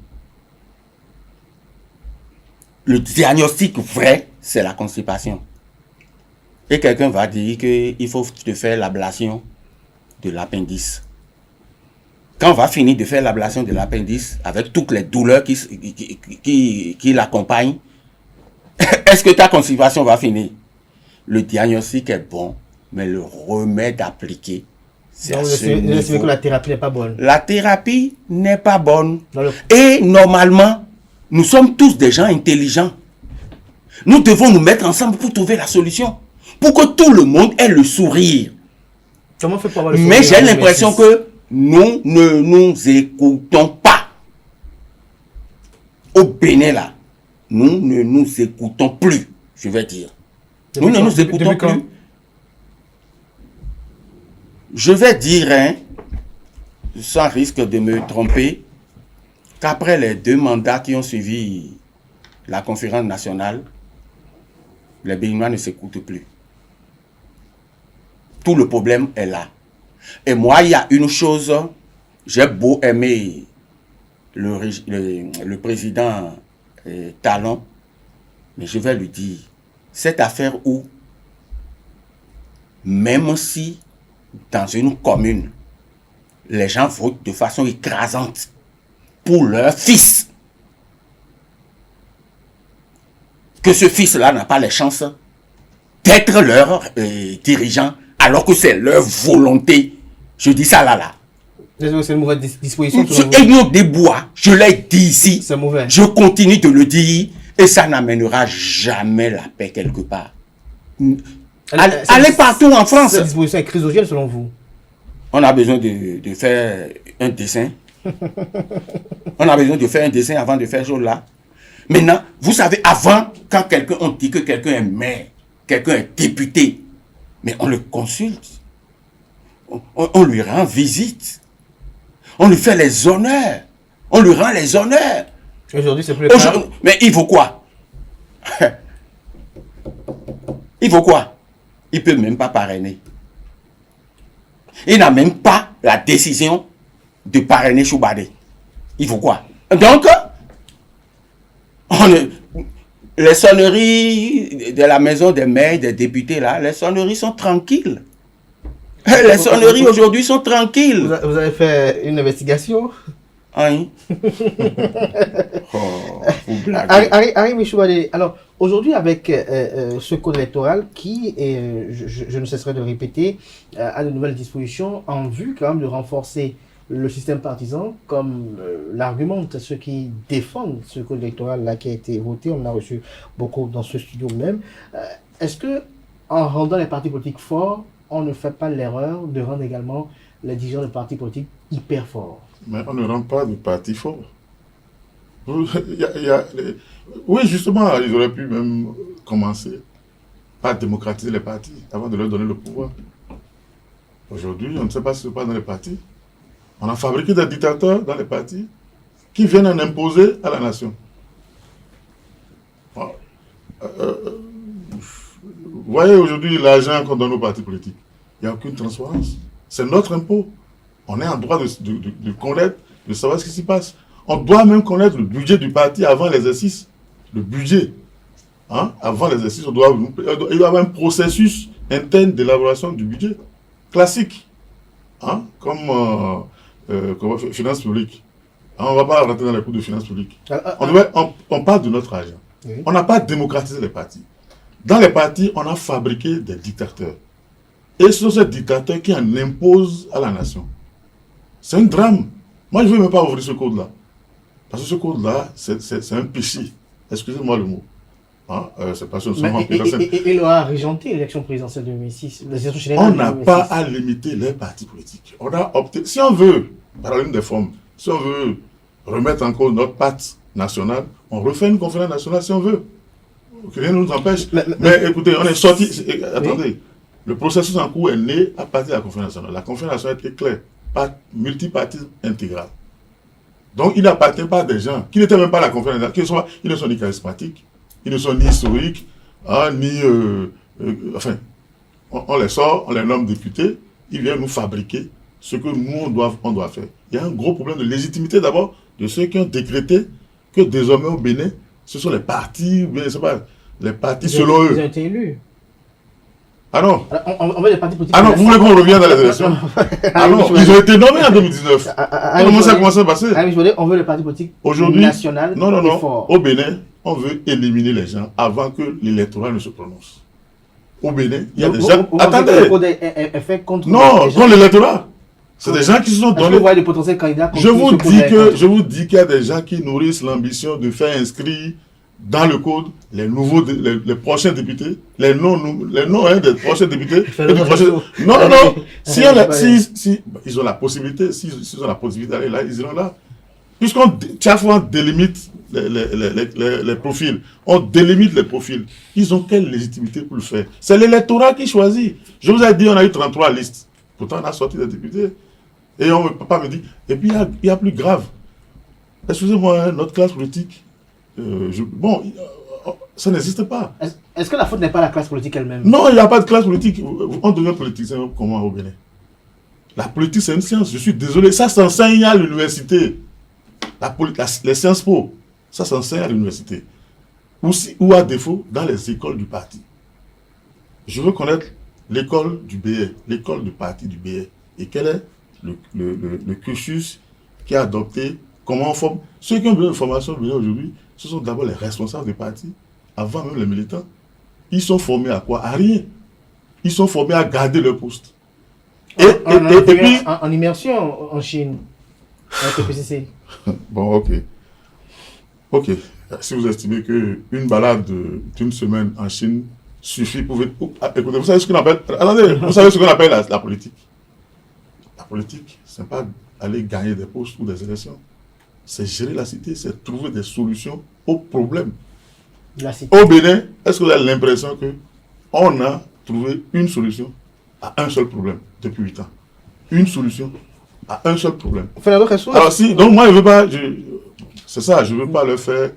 Speaker 4: Le diagnostic vrai, c'est la constipation. Et quelqu'un va dire qu'il faut te faire l'ablation de l'appendice. Quand on va finir de faire l'ablation de l'appendice, avec toutes les douleurs qui l'accompagnent, est-ce que ta constipation va finir? Le diagnostic est bon, mais le remède appliqué, C'est
Speaker 1: Donc,
Speaker 4: à
Speaker 1: vous
Speaker 4: ce
Speaker 1: estimez
Speaker 4: niveau.
Speaker 1: que la thérapie n'est pas bonne.
Speaker 4: La thérapie n'est pas bonne.
Speaker 1: Dans le-
Speaker 4: Et normalement, nous sommes tous des gens intelligents. Nous devons nous mettre ensemble pour trouver la solution. Pour que tout le monde ait le sourire.
Speaker 1: Comment fait pour avoir le
Speaker 4: Mais
Speaker 1: sourire
Speaker 4: j'ai
Speaker 1: en
Speaker 4: l'impression
Speaker 1: 2006?
Speaker 4: que nous ne nous écoutons pas. Au Bénin, là, nous ne nous écoutons plus, je vais dire. Nous ne nous écoutons
Speaker 1: depuis quand?
Speaker 4: plus. Je vais dire, hein, sans risque de me tromper, qu'après les 2 mandats qui ont suivi la conférence nationale, les Béninois ne s'écoutent plus. Tout le problème est là. Et moi, il y a une chose, j'ai beau aimer le président Talon, mais je vais lui dire, cette affaire où, même si dans une commune, les gens votent de façon écrasante pour leur fils, que ce fils-là n'a pas les chances d'être leur dirigeant, alors que c'est leur volonté. Je dis ça là.
Speaker 1: Désolé, c'est une mauvaise disposition.
Speaker 4: Ce Aignan des Bois, je l'ai dit ici,
Speaker 1: C'est mauvais.
Speaker 4: je continue de le dire, et ça n'amènera jamais la paix quelque part. Allez partout en France.
Speaker 1: Cette disposition est chrysogène selon vous?
Speaker 4: On a besoin de faire un dessin. On a besoin de faire un dessin avant de faire ce là. Maintenant, vous savez, avant, quand on dit que quelqu'un est maire, quelqu'un est député, mais on le consulte. On lui rend visite. On lui fait les honneurs. On lui rend les honneurs.
Speaker 1: Aujourd'hui, c'est plus le cas.
Speaker 4: Mais il vaut quoi? Il vaut quoi? Il ne peut même pas parrainer. Il n'a même pas la décision de parrainer Choubadé. Il vaut quoi? Donc, les sonneries de la maison des maires, des députés, là, les sonneries sont tranquilles. Les sonneries aujourd'hui sont tranquilles.
Speaker 1: Vous avez fait une investigation?
Speaker 4: Hein? Oh, vous blaguez.
Speaker 1: Harry Michoubadé, alors aujourd'hui avec ce code électoral qui, je ne cesserai de le répéter, a de nouvelles dispositions en vue quand même de renforcer le système partisan, comme l'argumentent ceux qui défendent ce code électoral là qui a été voté, on l'a reçu beaucoup dans ce studio même. Est-ce que en rendant les partis politiques forts, on ne fait pas l'erreur de rendre également les dirigeants de partis politiques hyper forts?
Speaker 3: Mais on ne rend pas de parti fort. Oui, justement, ils auraient pu même commencer par démocratiser les partis avant de leur donner le pouvoir. Aujourd'hui, on ne sait pas ce qui se passe dans les partis. On a fabriqué des dictateurs dans les partis qui viennent en imposer à la nation. Vous voyez aujourd'hui l'argent qu'on donne aux partis politiques. Il n'y a aucune transparence. C'est notre impôt. On est en droit de connaître, de savoir ce qui s'y passe. On doit même connaître le budget du parti avant l'exercice. Le budget. Hein? Avant l'exercice, il doit y avoir un processus interne d'élaboration du budget. Classique. Hein? Comme finances publiques. Hein? On ne va pas rentrer dans les cours de finances publiques. On parle de notre argent.
Speaker 1: Oui.
Speaker 3: On n'a pas démocratisé les partis. Dans les partis, on a fabriqué des dictateurs. Et ce sont ces dictateurs qui en imposent à la nation. C'est un drame. Moi, je ne veux même pas ouvrir ce code-là. Parce que ce code-là, c'est un péché. Excusez-moi le mot. Hein? C'est parce que nous sommes en
Speaker 1: il aura régenté l'élection présidentielle de 2006.
Speaker 3: On n'a pas à limiter les partis politiques. On a opté. Si on veut, par l'une des formes, si on veut remettre en cause notre pacte national, on refait une conférence nationale si on veut. Rien ne nous empêche. Mais écoutez, on est sorti. Attendez. Oui. Le processus en cours est né à partir de la conférence nationale. La conférence nationale est claire. Multipartisme intégral. Donc, il n'appartient pas à des gens qui n'étaient même pas à la conférence nationale. Ils ne sont ni charismatiques, ils ne sont ni historiques, hein, ni... enfin, on les sort, on les nomme députés, ils viennent nous fabriquer ce que nous, on doit faire. Il y a un gros problème de légitimité d'abord de ceux qui ont décrété que désormais au Bénin, ce sont les partis, ou bien, je sais pas, les partis selon eux.
Speaker 1: Ils ont été élus.
Speaker 3: Ah non.
Speaker 1: On veut les partis politiques.
Speaker 3: Ah non, vous voulez qu'on revienne dans les élections? Ah non, ils ont été nommés en 2019. Comment ça commence à passer?
Speaker 1: On veut les partis politiques
Speaker 3: aujourd'hui
Speaker 1: national.
Speaker 3: Non. Au Bénin, on veut éliminer les gens avant que l'électorat ne se prononce. Au Bénin, il y a des gens. Attendez.
Speaker 1: Non,
Speaker 3: contre l'électorat. C'est des gens qui se sont
Speaker 1: Est-ce que
Speaker 3: donnés.
Speaker 1: vous voyez des potentiels candidats
Speaker 3: Je vous dis qu'il y a des gens qui nourrissent l'ambition de faire inscrire dans le code les nouveaux, les prochains députés, les noms des prochains députés. Non. Si ils ont la possibilité, s'ils ont la possibilité d'aller là, ils iront là. Puisqu'on chaque fois on délimite les profils, on délimite les profils. Ils ont quelle légitimité pour le faire? C'est l'électorat qui choisit. Je vous ai dit, on a eu 33 listes. Pourtant, on a sorti des députés. Et on ne peut pas me dire. Et puis, il y a plus grave. Excusez-moi, notre classe politique, ça n'existe pas.
Speaker 1: Est-ce que la faute n'est pas la classe politique elle-même?
Speaker 3: Non, il n'y a pas de classe politique. On devient politicien comment au Bénin? La politique, c'est une science. Je suis désolé. Ça s'enseigne à l'université. Les sciences po, ça s'enseigne à l'université. Ou à défaut, dans les écoles du parti. Je veux connaître l'école du BE, l'école du parti du BE. Et quel est le cursus qui a adopté, comment on forme. Ceux qui ont besoin de formation aujourd'hui, ce sont d'abord les responsables des partis, avant même les militants. Ils sont formés à quoi? À rien. Ils sont formés à garder leur poste.
Speaker 1: Et puis, en immersion en Chine, avec le PCC.
Speaker 3: Bon, ok. Si vous estimez qu'une balade d'une semaine en Chine suffit pour... Écoutez, vous savez ce qu'on appelle... Attendez, vous savez ce qu'on appelle la politique? La politique, ce n'est pas aller gagner des postes ou des élections. C'est gérer la cité, c'est trouver des solutions aux problèmes. Au Bénin, est-ce que vous avez l'impression qu'on a trouvé une solution à un seul problème depuis 8 ans? Une solution à un seul problème. Alors si, donc moi je veux pas, c'est ça, je veux pas le faire,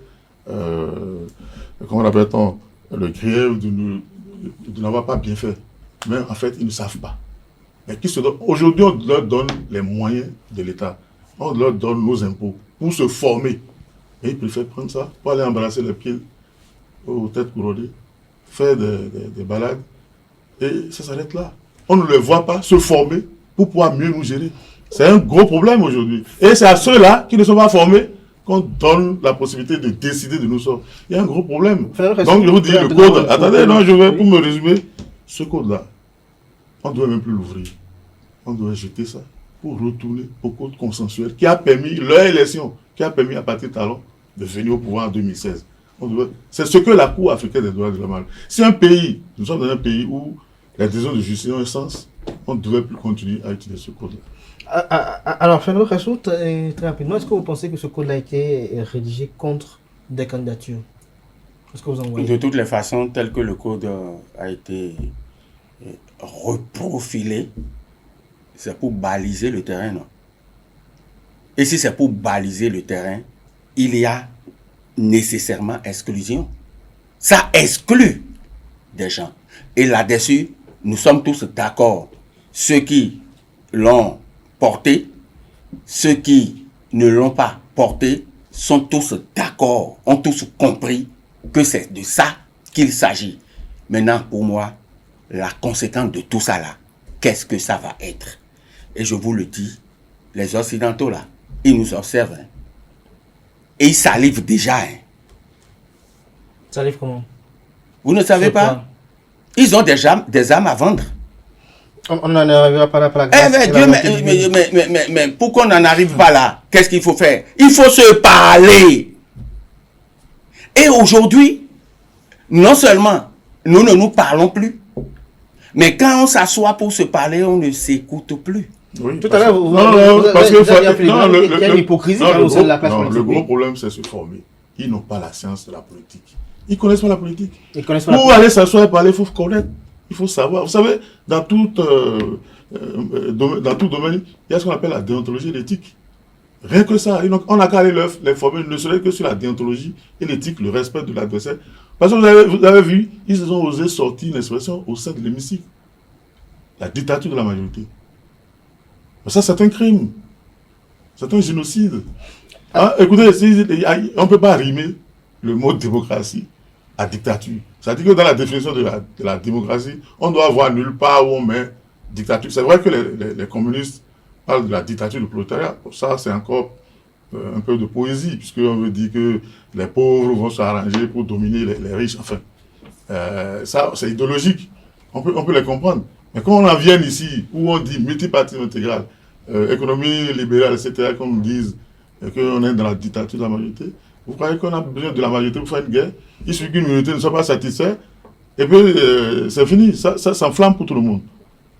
Speaker 3: comment appelle-t-on, le grief de n'avoir pas bien fait. Mais en fait, ils ne savent pas. Mais aujourd'hui, on leur donne les moyens de l'État. On leur donne nos impôts pour se former. Et ils préfèrent prendre ça pour aller embrasser les pieds aux têtes couronnées, faire des balades. Et ça s'arrête là. On ne les voit pas se former pour pouvoir mieux nous gérer. C'est un gros problème aujourd'hui. Et c'est à ceux-là qui ne sont pas formés qu'on donne la possibilité de décider de nous sortir. Il y a un gros problème. Donc je vous dis, le code, attendez, non, je vais, pour me résumer, ce code-là, on ne doit même plus l'ouvrir. On doit jeter ça pour retourner au code consensuel qui a permis leur élection, qui a permis à Patrice Talon de venir au pouvoir en 2016. C'est ce que la Cour africaine des droits de l'homme. Si un pays, nous sommes dans un pays où les décisions de justice ont un sens, on ne devait plus continuer à utiliser ce code-là.
Speaker 1: Alors, Fernando Ressout, très rapidement, est-ce que vous pensez que ce code a été rédigé contre des candidatures? Est-ce que vous en voyez?
Speaker 4: De toutes les façons, tel que le code a été reprofilé, c'est pour baliser le terrain, non? Et si c'est pour baliser le terrain, il y a nécessairement exclusion. Ça exclut des gens. Et là-dessus, nous sommes tous d'accord. Ceux qui l'ont porté, ceux qui ne l'ont pas porté, sont tous d'accord, ont tous compris que c'est de ça qu'il s'agit. Maintenant, pour moi, la conséquence de tout ça là, qu'est-ce que ça va être? Et je vous le dis, les Occidentaux là, ils nous observent. Hein. Et ils salivent déjà. Hein.
Speaker 1: Salivent comment?
Speaker 4: Vous ne savez pas? Ils ont des armes à vendre.
Speaker 1: On n'en arrivera pas là par la grâce.
Speaker 4: Mais pour qu'on n'en arrive pas là, qu'est-ce qu'il faut faire? Il faut se parler. Et aujourd'hui, non seulement nous ne nous parlons plus, mais quand on s'assoit pour se parler, on ne s'écoute plus.
Speaker 3: Oui,
Speaker 1: tout à l'heure, vous
Speaker 3: il
Speaker 1: y a une hypocrisie au sein de la classe politique.
Speaker 3: Le gros problème, c'est se former. Ils n'ont pas la science de la politique. Ils ne connaissent pas la politique. Pour aller s'asseoir et parler, il faut connaître. Il faut savoir. Vous savez, dans tout domaine, il y a ce qu'on appelle la déontologie et l'éthique. Rien que ça. Donc, on n'a qu'à aller les former, ne serait que sur la déontologie et l'éthique, le respect de l'adversaire. Parce que vous avez vu, ils ont osé sortir une expression au sein de l'hémicycle. La dictature de la majorité. Mais ça, c'est un crime. C'est un génocide. Hein? Écoutez, on ne peut pas rimer le mot démocratie à dictature. C'est-à-dire que dans la définition de la démocratie, on doit voir nulle part où on met dictature. C'est vrai que les communistes parlent de la dictature du prolétariat. Ça, c'est encore un peu de poésie, puisqu'on veut dire que les pauvres vont s'arranger pour dominer les riches. Enfin, ça, c'est idéologique. On peut les comprendre. Mais quand on en vient ici, où on dit multipartisme intégral, économie libérale, etc., qu'on nous dise qu'on est dans la dictature de la majorité. Vous croyez qu'on a besoin de la majorité pour faire une guerre? Il suffit qu'une minorité ne soit pas satisfaite, et puis c'est fini, ça s'enflamme pour tout le monde.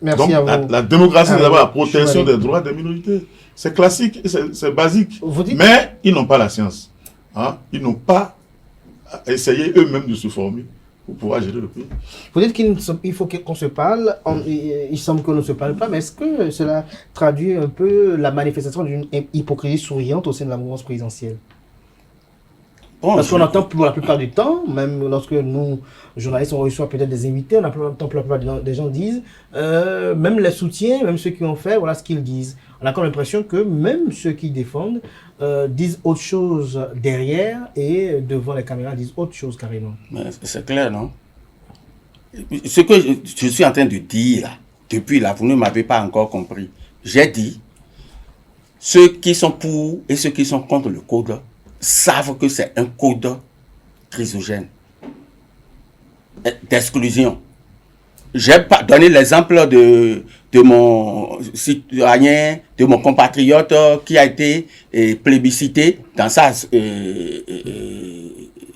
Speaker 1: Merci
Speaker 3: Donc,
Speaker 1: à vous.
Speaker 3: la démocratie, c'est d'abord la protection
Speaker 1: Chouali.
Speaker 3: des droits des minorités. C'est classique, c'est basique.
Speaker 1: Vous dites-
Speaker 3: Mais ils n'ont pas la science. Hein? Ils n'ont pas essayé eux-mêmes de se former pour pouvoir gérer le pays.
Speaker 1: Vous dites qu'il faut qu'on se parle, il semble qu'on ne se parle pas, mais est-ce que cela traduit un peu la manifestation d'une hypocrisie souriante au sein de la mouvance présidentielle?
Speaker 4: Bon,
Speaker 1: Parce qu'on entend pour la plupart du temps, même lorsque nous, journalistes, on reçoit peut-être des invités, on entend pour la plupart des gens disent, même les soutiens, même ceux qui ont fait, voilà ce qu'ils disent. On a comme l'impression que même ceux qui défendent disent autre chose derrière et devant les caméras disent autre chose carrément.
Speaker 4: mais c'est clair, non? Ce que je suis en train de dire là, depuis là, vous ne m'avez pas encore compris. J'ai dit, ceux qui sont pour et ceux qui sont contre le code savent que c'est un code chrysogène d'exclusion. J'ai donné l'exemple de mon citoyen, de mon compatriote qui a été plébiscité dans sa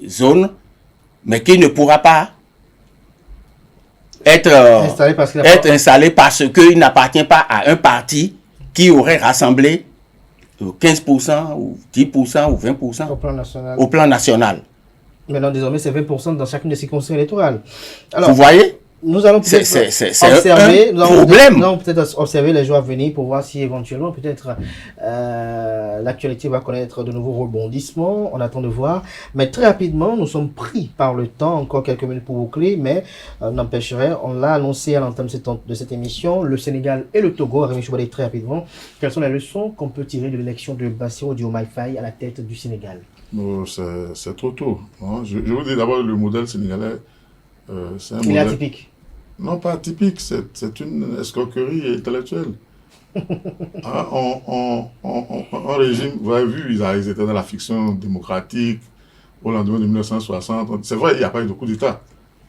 Speaker 4: zone, mais qui ne pourra pas être installé parce qu'il n'appartient pas à un parti qui aurait rassemblé 15% ou 10% ou 20%
Speaker 1: au plan national.
Speaker 4: national.
Speaker 1: Maintenant, désormais, c'est 20% dans chacune des circonscriptions électorales. Alors,
Speaker 4: vous voyez?
Speaker 1: nous allons peut-être
Speaker 4: observer,
Speaker 1: nous allons peut-être observer les jours à venir pour voir si éventuellement peut-être l'actualité va connaître de nouveaux rebondissements. On attend de voir. Mais très rapidement, nous sommes pris par le temps. Encore quelques minutes pour boucler, mais n'empêcherait, on l'a annoncé à l'entame de cette émission, le Sénégal et le Togo. Rémi Choubalé, très rapidement. Quelles sont les leçons qu'on peut tirer de l'élection de Bassirou Diomaye Faye à la tête du Sénégal?
Speaker 3: C'est trop tôt. Hein. Je vous dis d'abord, le modèle sénégalais, c'est un modèle...
Speaker 1: Il est atypique.
Speaker 3: Non, pas atypique, c'est une escroquerie intellectuelle. Hein, en régime, vous avez vu, ils étaient dans la fiction démocratique au lendemain de 1960. C'est vrai, il n'y a pas eu de coup d'État.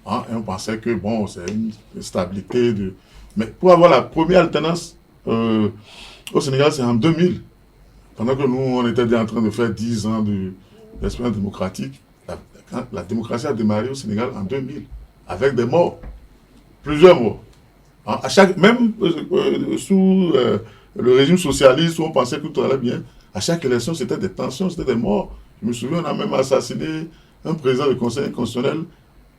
Speaker 3: Hein, et on pensait que, bon, c'est une stabilité. Mais pour avoir la première alternance au Sénégal, c'est en 2000. Pendant que nous, on était déjà en train de faire 10 ans d'expérience démocratique, la démocratie a démarré au Sénégal en 2000, avec des morts. Plusieurs morts. Hein, même sous le régime socialiste où on pensait que tout allait bien, à chaque élection, c'était des tensions, c'était des morts. Je me souviens, on a même assassiné un président du Conseil constitutionnel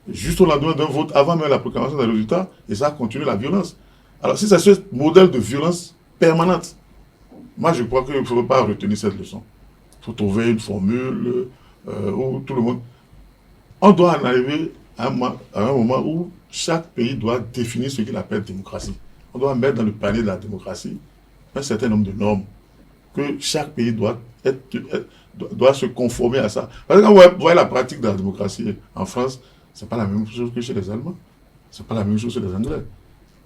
Speaker 3: juste au lendemain d'un vote, avant même la proclamation des résultats, et ça a continué la violence. Alors, si c'est ce modèle de violence permanente, moi, je crois qu'il ne faut pas retenir cette leçon. Il faut trouver une formule où tout le monde... On doit en arriver à un moment où chaque pays doit définir ce qu'il appelle démocratie. On doit mettre dans le panier de la démocratie un certain nombre de normes que chaque pays doit se conformer à ça. Parce que quand vous voyez la pratique de la démocratie en France, ce n'est pas la même chose que chez les Allemands. Ce n'est pas la même chose chez les Anglais.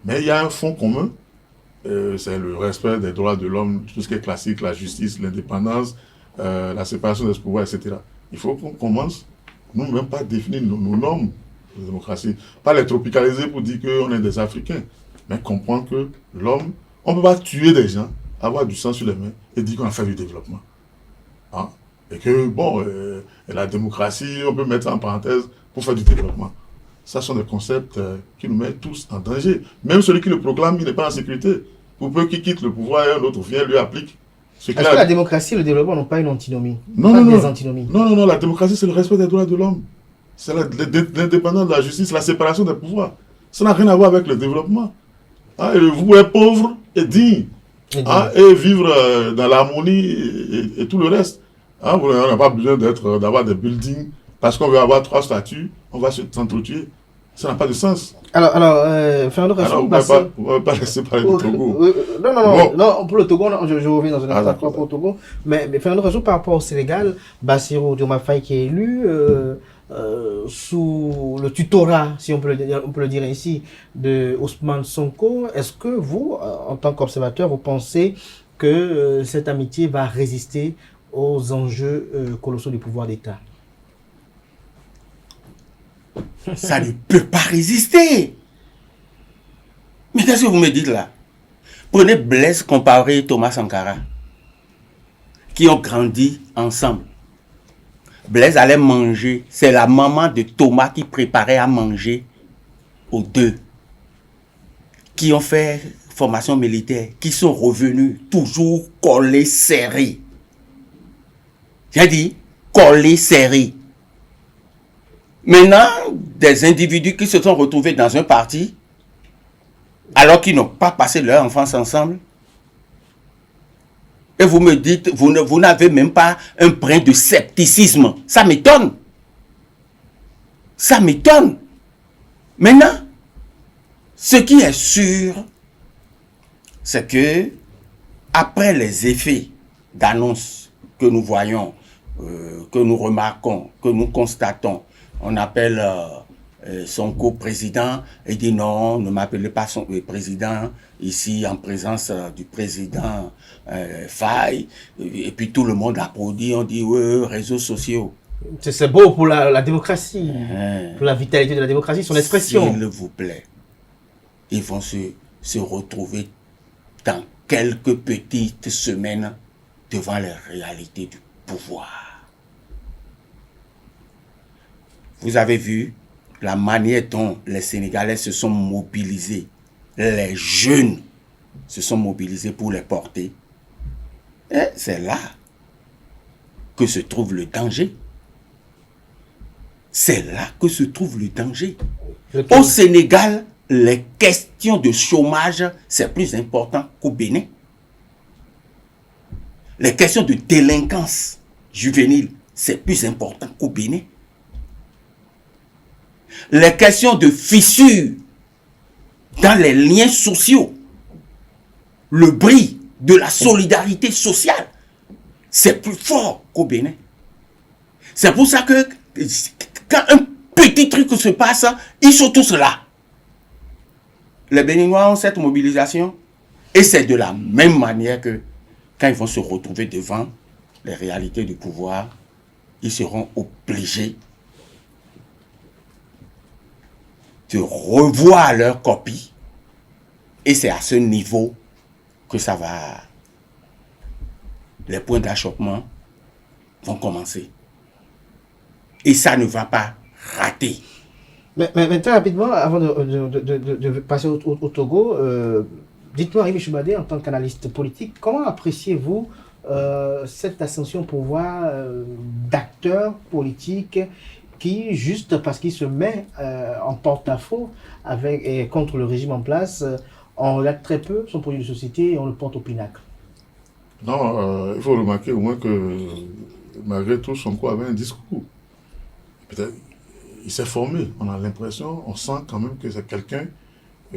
Speaker 3: Mais il y a un fond commun, c'est le respect des droits de l'homme, tout ce qui est classique, la justice, l'indépendance, la séparation des pouvoirs, etc. Il faut qu'on commence nous-mêmes pas définir nos normes de démocratie, pas les tropicaliser pour dire qu'on est des Africains, mais comprendre que l'homme, on ne peut pas tuer des gens, avoir du sang sur les mains et dire qu'on a fait du développement. Hein? Et que, bon, la démocratie, on peut mettre en parenthèse pour faire du développement. Ça sont des concepts qui nous mettent tous en danger. Même celui qui le proclame, il n'est pas en sécurité. Pour peu qu'il quitte le pouvoir et un autre vient, lui applique.
Speaker 1: Est-ce que la démocratie et le développement n'ont pas une antinomie?
Speaker 3: Non, la démocratie, c'est le respect des droits de l'homme. C'est l'indépendance de la justice, la séparation des pouvoirs. Ça n'a rien à voir avec le développement. Hein, et vous êtes pauvre et digne. Et vivre dans l'harmonie et tout le reste. Hein, on n'a pas besoin d'avoir des buildings. Parce qu'on veut avoir 3 statuts, on va s'entretuer. Ça n'a pas de sens.
Speaker 1: Alors Fernando Rassou,
Speaker 3: on ne va pas laisser parler du Togo.
Speaker 1: Non, pour le Togo, je reviens dans un instant pour le Togo. Mais Fernando Rassou, par rapport au Sénégal, Bassirou Diomaye Faye qui est élu sous le tutorat, si on peut le dire ainsi, de Ousmane Sonko, est-ce que vous, en tant qu'observateur, vous pensez que cette amitié va résister aux enjeux colossaux du pouvoir d'État?
Speaker 4: Ça ne peut pas résister. Mais qu'est-ce que vous me dites là? Prenez Blaise Compaoré et Thomas Sankara, qui ont grandi ensemble. Blaise allait manger, c'est la maman de Thomas qui préparait à manger aux deux, qui ont fait formation militaire, qui sont revenus toujours collés, serrés. J'ai dit collés, serrés. Maintenant, des individus qui se sont retrouvés dans un parti, alors qu'ils n'ont pas passé leur enfance ensemble, et vous me dites, vous n'avez même pas un brin de scepticisme. Ça m'étonne. Ça m'étonne. Maintenant, ce qui est sûr, c'est que, après les effets d'annonce que nous voyons, que nous remarquons, que nous constatons, on appelle son co-président et dit non, ne m'appelez pas son président, ici en présence du président Faye, et puis tout le monde applaudit, on dit oui, réseaux sociaux.
Speaker 1: C'est beau pour la démocratie, pour la vitalité de la démocratie, son expression.
Speaker 4: S'il vous plaît, ils vont se retrouver dans quelques petites semaines devant les réalités du pouvoir. Vous avez vu la manière dont les Sénégalais se sont mobilisés, les jeunes se sont mobilisés pour les porter. Et c'est là que se trouve le danger. C'est là que se trouve le danger. Au Sénégal, les questions de chômage, c'est plus important qu'au Bénin. Les questions de délinquance juvénile, c'est plus important qu'au Bénin. Les questions de fissures dans les liens sociaux, le bris de la solidarité sociale, c'est plus fort qu'au Bénin. C'est pour ça que quand un petit truc se passe, ils sont tous là. Les Béninois ont cette mobilisation et c'est de la même manière que quand ils vont se retrouver devant les réalités du pouvoir, ils seront obligés de revoir leur copie et c'est à ce niveau que ça va, les points d'achoppement vont commencer et ça ne va pas rater.
Speaker 1: Mais très rapidement, avant de passer au Togo, dites-moi, Rémi Choubadé, en tant qu'analyste politique, comment appréciez-vous cette ascension au pouvoir d'acteurs politiques qui, juste parce qu'il se met en porte-à-faux contre le régime en place, on regarde très peu son projet de société et on le porte au pinacle?
Speaker 3: Non, il faut remarquer au moins que malgré tout, Sonko avait un discours. Peut-être il s'est formé, on a l'impression, on sent quand même que c'est quelqu'un,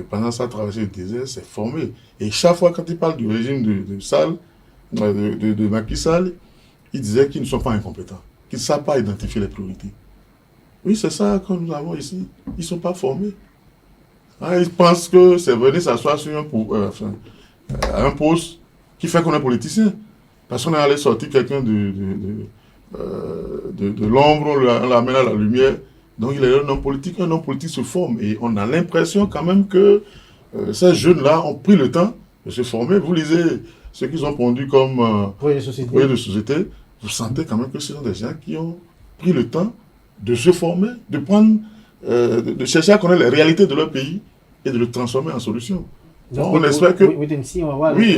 Speaker 3: pendant sa traversée du désert, s'est formé. Et chaque fois quand il parle du régime de Macky Sall, il disait qu'ils ne sont pas incompétents, qu'ils ne savent pas identifier les priorités. Oui, c'est ça que nous avons ici. Ils ne sont pas formés. Hein, ils pensent que c'est venir s'asseoir sur un poste qui fait qu'on est politicien. Parce qu'on est allé sortir quelqu'un de l'ombre, on l'amène à la lumière. Donc il est un homme politique se forme. Et on a l'impression quand même que ces jeunes-là ont pris le temps de se former. Vous lisez ce qu'ils ont pondu comme projet de société. Vous sentez quand même que ce sont des gens qui ont pris le temps de se former, de prendre, de chercher à connaître les réalités de leur pays et de le transformer en solution. Donc, on espère que... Oui,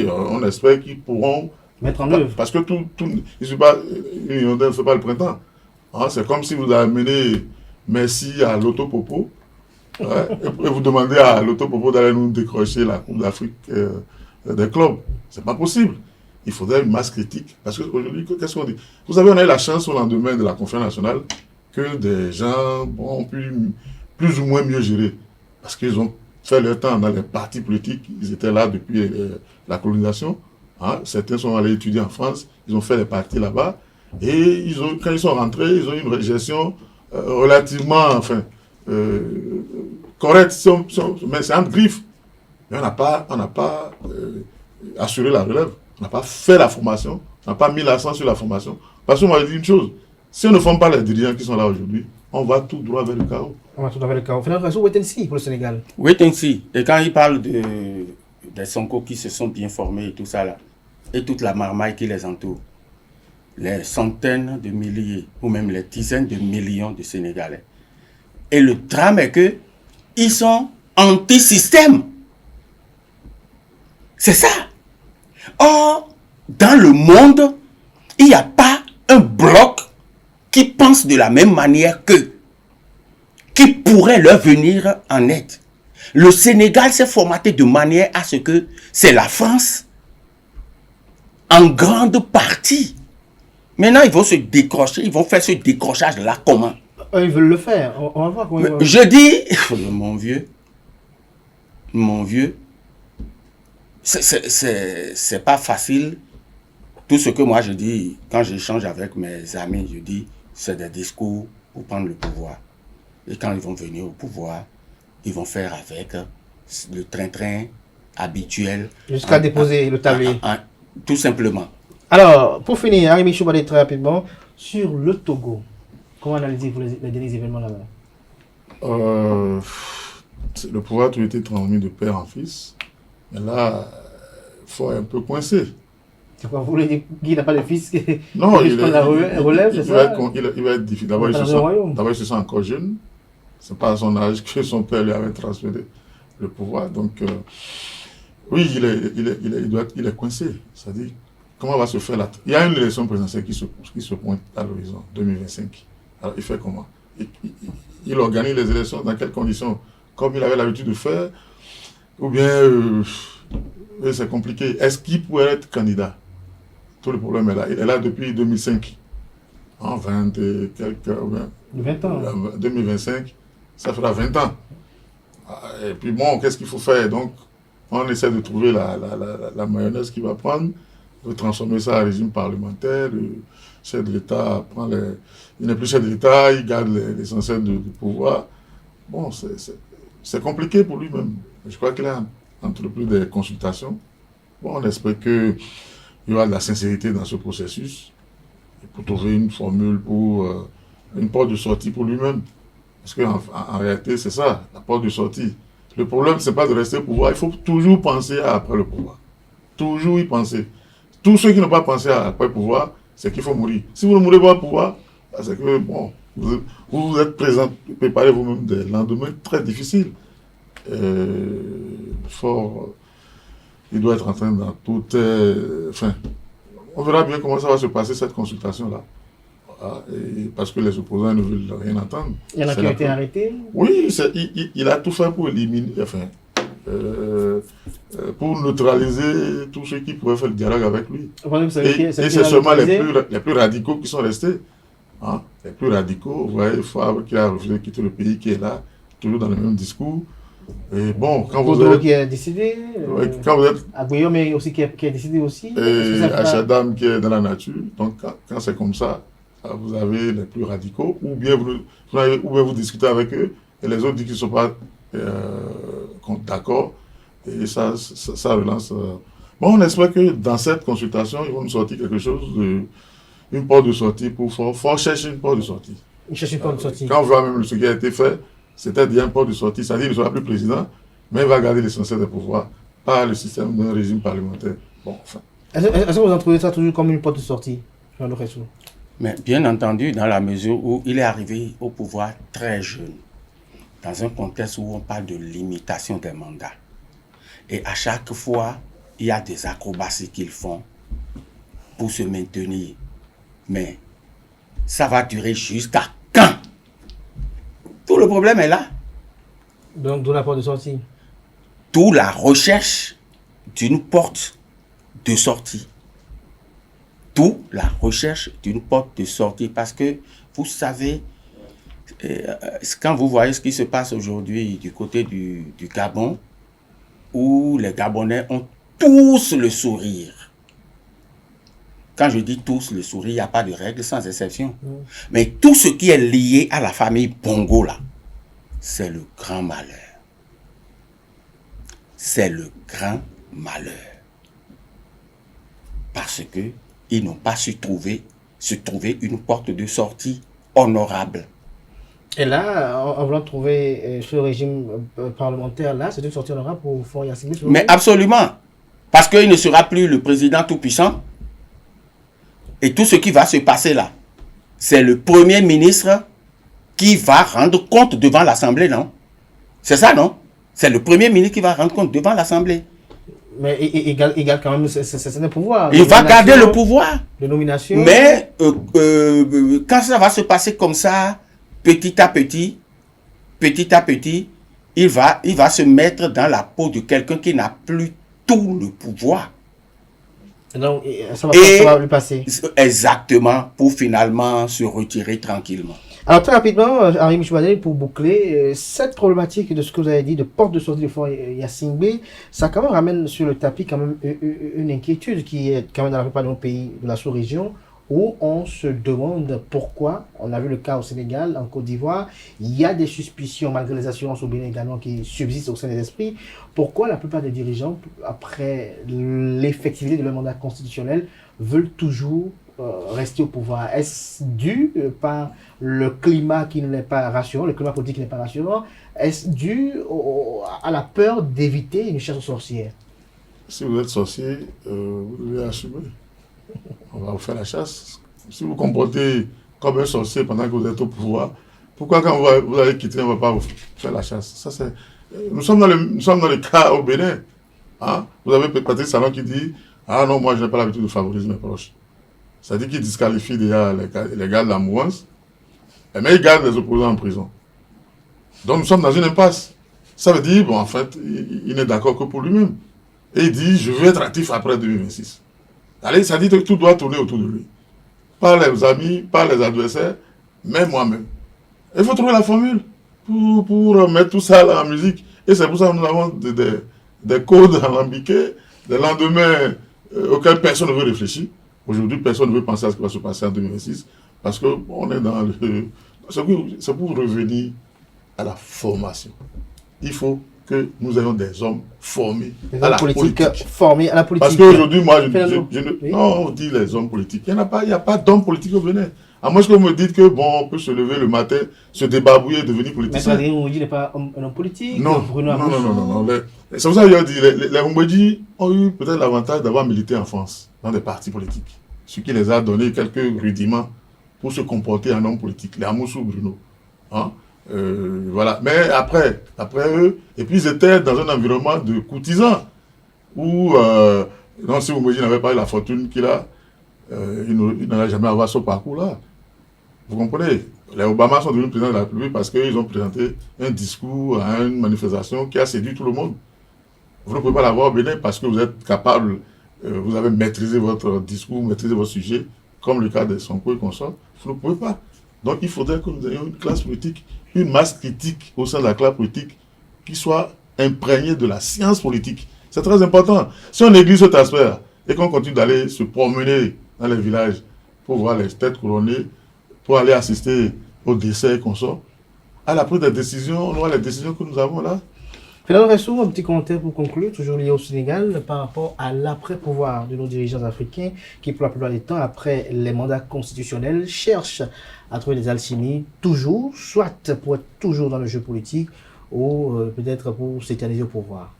Speaker 3: on espère qu'ils pourront
Speaker 1: mettre en œuvre.
Speaker 3: Parce que une union ne fait pas le printemps. Hein, c'est comme si vous amenez Messi à l'Autopopo et vous demandez à l'Autopopo d'aller nous décrocher la Coupe d'Afrique des clubs. C'est pas possible. Il faudrait une masse critique. Parce qu'aujourd'hui, qu'est-ce qu'on dit? Vous savez, on a eu la chance au lendemain de la conférence nationale que des gens ont pu plus ou moins mieux gérer. Parce qu'ils ont fait leur temps dans les partis politiques. Ils étaient là depuis la colonisation. Hein. Certains sont allés étudier en France. Ils ont fait des partis là-bas. Et quand ils sont rentrés, ils ont eu une gestion relativement correcte. Mais c'est en griffe. Mais on n'a pas assuré la relève. On n'a pas fait la formation. On n'a pas mis l'accent sur la formation. Parce qu'on m'a dit une chose. Si on ne forme pas les dirigeants qui sont là aujourd'hui, on va tout droit vers le chaos.
Speaker 1: On va tout droit vers le chaos. Finalement, wait and see pour le Sénégal.
Speaker 4: Wait and see. Et quand il parle des Sonko qui se sont bien formés et tout ça là, et toute la marmaille qui les entoure, les centaines de milliers ou même les dizaines de millions de Sénégalais. Et le drame est que ils sont anti-système. C'est ça. Or, dans le monde, il n'y a pas un bloc qui pense de la même manière qu'eux, qui pourrait leur venir en aide. Le Sénégal s'est formaté de manière à ce que c'est la France en grande partie. Maintenant, ils vont se décrocher, ils vont faire ce décrochage-là comment?
Speaker 1: Ils veulent le faire. On va voir comment ils vont...
Speaker 4: Je dis, mon vieux, c'est pas facile. Tout ce que moi je dis, quand j'échange avec mes amis, je dis, c'est des discours pour prendre le pouvoir. Et quand ils vont venir au pouvoir, ils vont faire avec le train-train habituel.
Speaker 1: Jusqu'à déposer le tablier.
Speaker 4: Tout simplement.
Speaker 1: Alors, pour finir, Arimi Choubade, très rapidement, sur le Togo, comment analysez-vous les derniers événements là-bas?
Speaker 3: Le pouvoir a toujours été transmis de père en fils. Mais là, il faut un peu coincer.
Speaker 1: C'est quoi, vous voulez dire qu'il n'a pas de fils qui
Speaker 3: non, il
Speaker 1: relève, c'est ça?
Speaker 3: Il va être difficile. D'abord, il se sent encore jeune. Ce n'est pas à son âge que son père lui avait transféré le pouvoir. Donc, oui, il est coincé. C'est-à-dire, comment va se faire là? Il y a une élection présidentielle qui se pointe à l'horizon, 2025. Alors, il fait comment? Il organise les élections dans quelles conditions? Comme il avait l'habitude de faire? Ou bien, c'est compliqué. Est-ce qu'il pourrait être candidat? Tout le problème est là. Il est là depuis 2005. En 20 et quelques...
Speaker 1: 20 ans.
Speaker 3: 2025, ça fera 20 ans. Et puis bon, qu'est-ce qu'il faut faire? Donc, on essaie de trouver la mayonnaise qui va prendre, de transformer ça en régime parlementaire. Le chef de l'État prend il n'est plus chef de l'État, il garde l'essentiel du pouvoir. Bon, c'est compliqué pour lui-même. Je crois qu'il a entrepris des consultations. Bon, on espère qu'il y aura de la sincérité dans ce processus pour trouver une formule pour une porte de sortie pour lui-même. Parce qu'en réalité, c'est ça, la porte de sortie. Le problème, ce n'est pas de rester au pouvoir. Il faut toujours penser à après le pouvoir. Toujours y penser. Tous ceux qui n'ont pas pensé à après le pouvoir, c'est qu'il faut mourir. Si vous ne mourrez pas au pouvoir, c'est que, bon, vous êtes présent, préparez vous-même des lendemains très difficiles. Il doit être en train dans toute... on verra bien comment ça va se passer, cette consultation-là. Parce que les opposants ne veulent rien entendre.
Speaker 1: Il y en a qui ont été arrêtés?
Speaker 3: Oui, il a tout fait pour éliminer, pour neutraliser tous ceux qui pouvaient faire le dialogue avec lui. Et c'est seulement les plus radicaux qui sont restés. Hein? Les plus radicaux, vous voyez, Fabre qui a refusé de quitter le pays, qui est là, toujours dans le même discours. Et bon, quand vous êtes...
Speaker 1: qui a décidé,
Speaker 3: quand vous êtes...
Speaker 1: Aguayo, mais aussi qui a décidé aussi.
Speaker 3: Et Achadam qui est dans la nature. Donc, quand c'est comme ça, vous avez les plus radicaux, ou bien vous discutez avec eux, et les autres disent qu'ils ne sont pas d'accord, et ça relance. Bon, on espère que dans cette consultation, ils vont nous sortir quelque chose, une porte de sortie, faut chercher une porte de sortie.
Speaker 1: Il cherche une porte de sortie.
Speaker 3: Quand on voit même ce qui a été fait, c'était déjà une porte de sortie, c'est-à-dire qu'il ne sera plus président, mais il va garder l'essentiel des pouvoirs, par le système d'un régime parlementaire. Bon, enfin.
Speaker 1: Est-ce que vous en trouvez ça toujours comme une porte de sortie, Jean-Luc Ressou?
Speaker 4: Mais bien entendu, dans la mesure où il est arrivé au pouvoir très jeune, dans un contexte où on parle de limitation des mandats. Et à chaque fois, il y a des acrobaties qu'ils font pour se maintenir. Mais ça va durer jusqu'à quand? Tout le problème est là.
Speaker 1: Donc, d'où la porte de sortie?
Speaker 4: D'où la recherche d'une porte de sortie. D'où la recherche d'une porte de sortie. Parce que, vous savez, quand vous voyez ce qui se passe aujourd'hui du côté du Gabon, où les Gabonais ont tous le sourire. Quand je dis tous le sourire, il n'y a pas de règle sans exception. Mais tout ce qui est lié à la famille Bongo, là, c'est le grand malheur. C'est le grand malheur. Parce que ils n'ont pas se trouver une porte de sortie honorable.
Speaker 1: Et là, en voulant trouver ce régime parlementaire-là, c'est de sortir le rap pour Faure Gnassingbé.
Speaker 4: Mais absolument. Parce qu'il ne sera plus le président tout-puissant. Et tout ce qui va se passer là, c'est le Premier ministre qui va rendre compte devant l'Assemblée, non? C'est ça, non? C'est le Premier ministre qui va rendre compte devant l'Assemblée.
Speaker 1: Mais il garde quand même c'est pouvoir.
Speaker 4: Il va garder le pouvoir.
Speaker 1: De nomination.
Speaker 4: Mais quand ça va se passer comme ça, petit à petit, il va se mettre dans la peau de quelqu'un qui n'a plus tout le pouvoir.
Speaker 1: Donc, ça va lui passer.
Speaker 4: Exactement, pour finalement se retirer tranquillement.
Speaker 1: Alors, très rapidement, Henri Michoumadel, pour boucler, cette problématique de ce que vous avez dit, de porte de sortie de Faure Gnassingbé, ça quand même ramène sur le tapis quand même une inquiétude qui est quand même dans la plupart de nos pays de la sous-région, où on se demande pourquoi, on a vu le cas au Sénégal, en Côte d'Ivoire, il y a des suspicions, malgré les assurances au Bénin également, qui subsistent au sein des esprits, pourquoi la plupart des dirigeants, après l'effectivité de leur mandat constitutionnel, veulent toujours rester au pouvoir. Est-ce dû par le climat qui n'est pas rassurant, le climat politique qui n'est pas rassurant? Est-ce dû à la peur d'éviter une chasse aux sorcières?
Speaker 3: Si vous êtes sorcier, vous devez assumer. On va vous faire la chasse. Si vous comportez comme un sorcier pendant que vous êtes au pouvoir, pourquoi quand vous allez quitter, on ne va pas vous faire la chasse? Ça, c'est... Nous sommes dans le cas au Bénin. Hein? Vous avez Patrice Talon qui dit « Ah non, moi je n'ai pas l'habitude de favoriser mes proches ». C'est-à-dire qu'il disqualifie déjà les gars de la mouvance, mais il garde les opposants en prison. Donc nous sommes dans une impasse. Ça veut dire, bon, en fait, il n'est d'accord que pour lui-même. Et il dit, je veux être actif après 2026. Allez, ça dit que tout doit tourner autour de lui. Pas les amis, pas les adversaires, mais moi-même. Il faut trouver la formule pour mettre tout ça en musique. Et c'est pour ça que nous avons des codes alambiqués, des lendemains auxquels personne ne veut réfléchir. Aujourd'hui, personne ne veut penser à ce qui va se passer en 2026 parce qu'on est dans le... C'est pour revenir à la formation. Il faut que nous ayons des hommes formés à la politique.
Speaker 1: Formés à la politique.
Speaker 3: Parce qu'aujourd'hui, moi, non, on dit les hommes politiques. Il n'y a pas d'hommes politiques au Bénin. À moins que vous me dites que, bon, on peut se lever le matin, se débarbouiller et devenir politicien.
Speaker 1: Mais Adrien n'est pas un homme politique.
Speaker 3: Non, non. C'est pour ça que j'ai dit, les Oumbédi ont eu peut-être l'avantage d'avoir milité en France, dans des partis politiques. Ce qui les a donné quelques rudiments pour se comporter en homme politique. Les Amoussou Bruno. Hein? Voilà. Mais après eux, et puis ils étaient dans un environnement de courtisans, où, non, si Oumbédi n'avait pas eu la fortune qu'il a, il n'allait jamais avoir ce parcours-là. Vous comprenez? Les Obama sont devenus présidents de la République parce qu'ils ont présenté un discours à une manifestation qui a séduit tout le monde. Vous ne pouvez pas l'avoir au Bénin parce que vous êtes capable, vous avez maîtrisé votre discours, maîtrisé votre sujet, comme le cas des Sonko et consorts. Vous ne pouvez pas. Donc il faudrait que nous ayons une classe politique, une masse critique au sein de la classe politique qui soit imprégnée de la science politique. C'est très important. Si on néglige cet aspect-là et qu'on continue d'aller se promener dans les villages pour voir les têtes couronnées, pour aller assister au décès et consorts, à la prise des décisions, on voit les décisions que nous avons là.
Speaker 1: Fernando Ressou, un petit commentaire pour conclure, toujours lié au Sénégal, par rapport à l'après-pouvoir de nos dirigeants africains qui, pour la plupart du temps, après les mandats constitutionnels, cherchent à trouver des alchimies, toujours, soit pour être toujours dans le jeu politique, ou peut-être pour s'éterniser au pouvoir.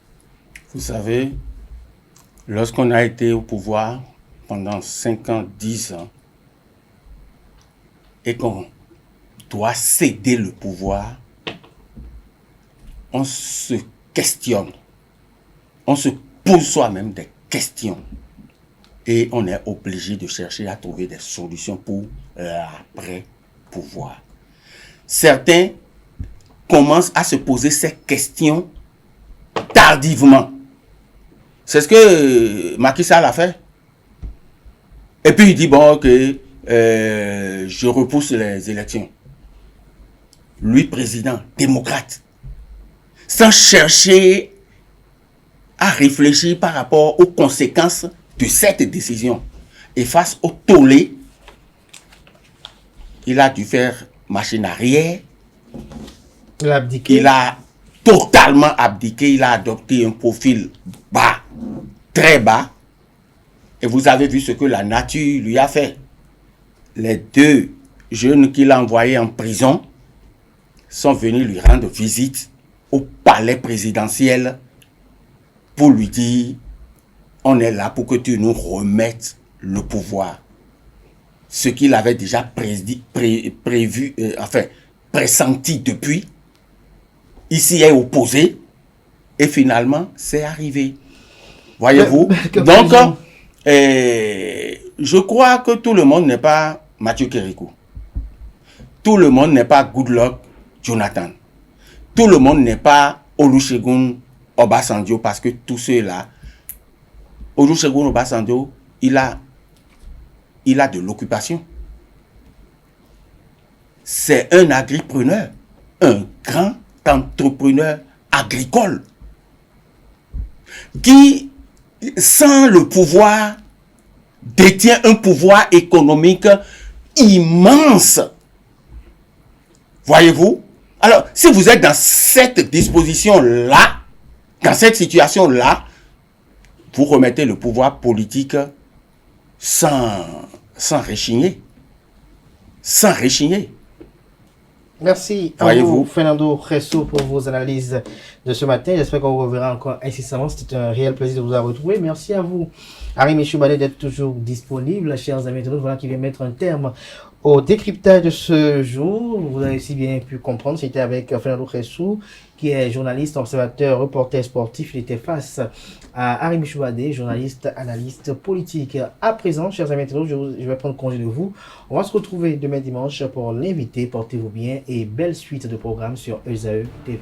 Speaker 4: Vous savez, lorsqu'on a été au pouvoir pendant 5 ans, 10 ans, et qu'on doit céder le pouvoir, on se questionne, on se pose soi-même des questions et on est obligé de chercher à trouver des solutions pour l'après-pouvoir. Certains commencent à se poser ces questions tardivement. C'est ce que Macky Sall a fait. Et puis il dit, bon, ok, je repousse les élections. Lui, président, démocrate, sans chercher à réfléchir par rapport aux conséquences de cette décision. Et face au tollé, il a dû faire machine arrière.
Speaker 1: Il a abdiqué.
Speaker 4: Il a totalement abdiqué. Il a adopté un profil bas, très bas. Et vous avez vu ce que la nature lui a fait. Les 2 jeunes qu'il a envoyés en prison, sont venus lui rendre visite au palais présidentiel pour lui dire on est là pour que tu nous remettes le pouvoir. Ce qu'il avait déjà pressenti depuis, ici est opposé, et finalement, c'est arrivé. Voyez-vous? Donc, je crois que tout le monde n'est pas Mathieu Kérékou. Tout le monde n'est pas Goodluck Jonathan. Tout le monde n'est pas Olusegun Obasanjo, parce que tous ceux-là, Olusegun Obasanjo, il a de l'occupation. C'est un agripreneur, un grand entrepreneur agricole qui, sans le pouvoir, détient un pouvoir économique immense. Voyez-vous? Alors, si vous êtes dans cette disposition-là, dans cette situation-là, vous remettez le pouvoir politique sans réchigner. Sans réchigner.
Speaker 1: Merci à vous, Fernando Resso, pour vos analyses de ce matin. J'espère qu'on vous reverra encore incessamment. C'était un réel plaisir de vous avoir retrouvé. Merci à vous, Arimi Choubadé, d'être toujours disponible. Chers amis, voilà qui vient mettre un terme au décryptage de ce jour. Vous avez si bien pu comprendre, c'était avec Fernando Resso, qui est journaliste, observateur, reporter sportif. Il était face à Arimi Choubadé, journaliste, analyste politique. À présent, chers amis, je vais prendre congé de vous. On va se retrouver demain dimanche pour l'inviter. Portez-vous bien et belle suite de programmes sur ESAE TV.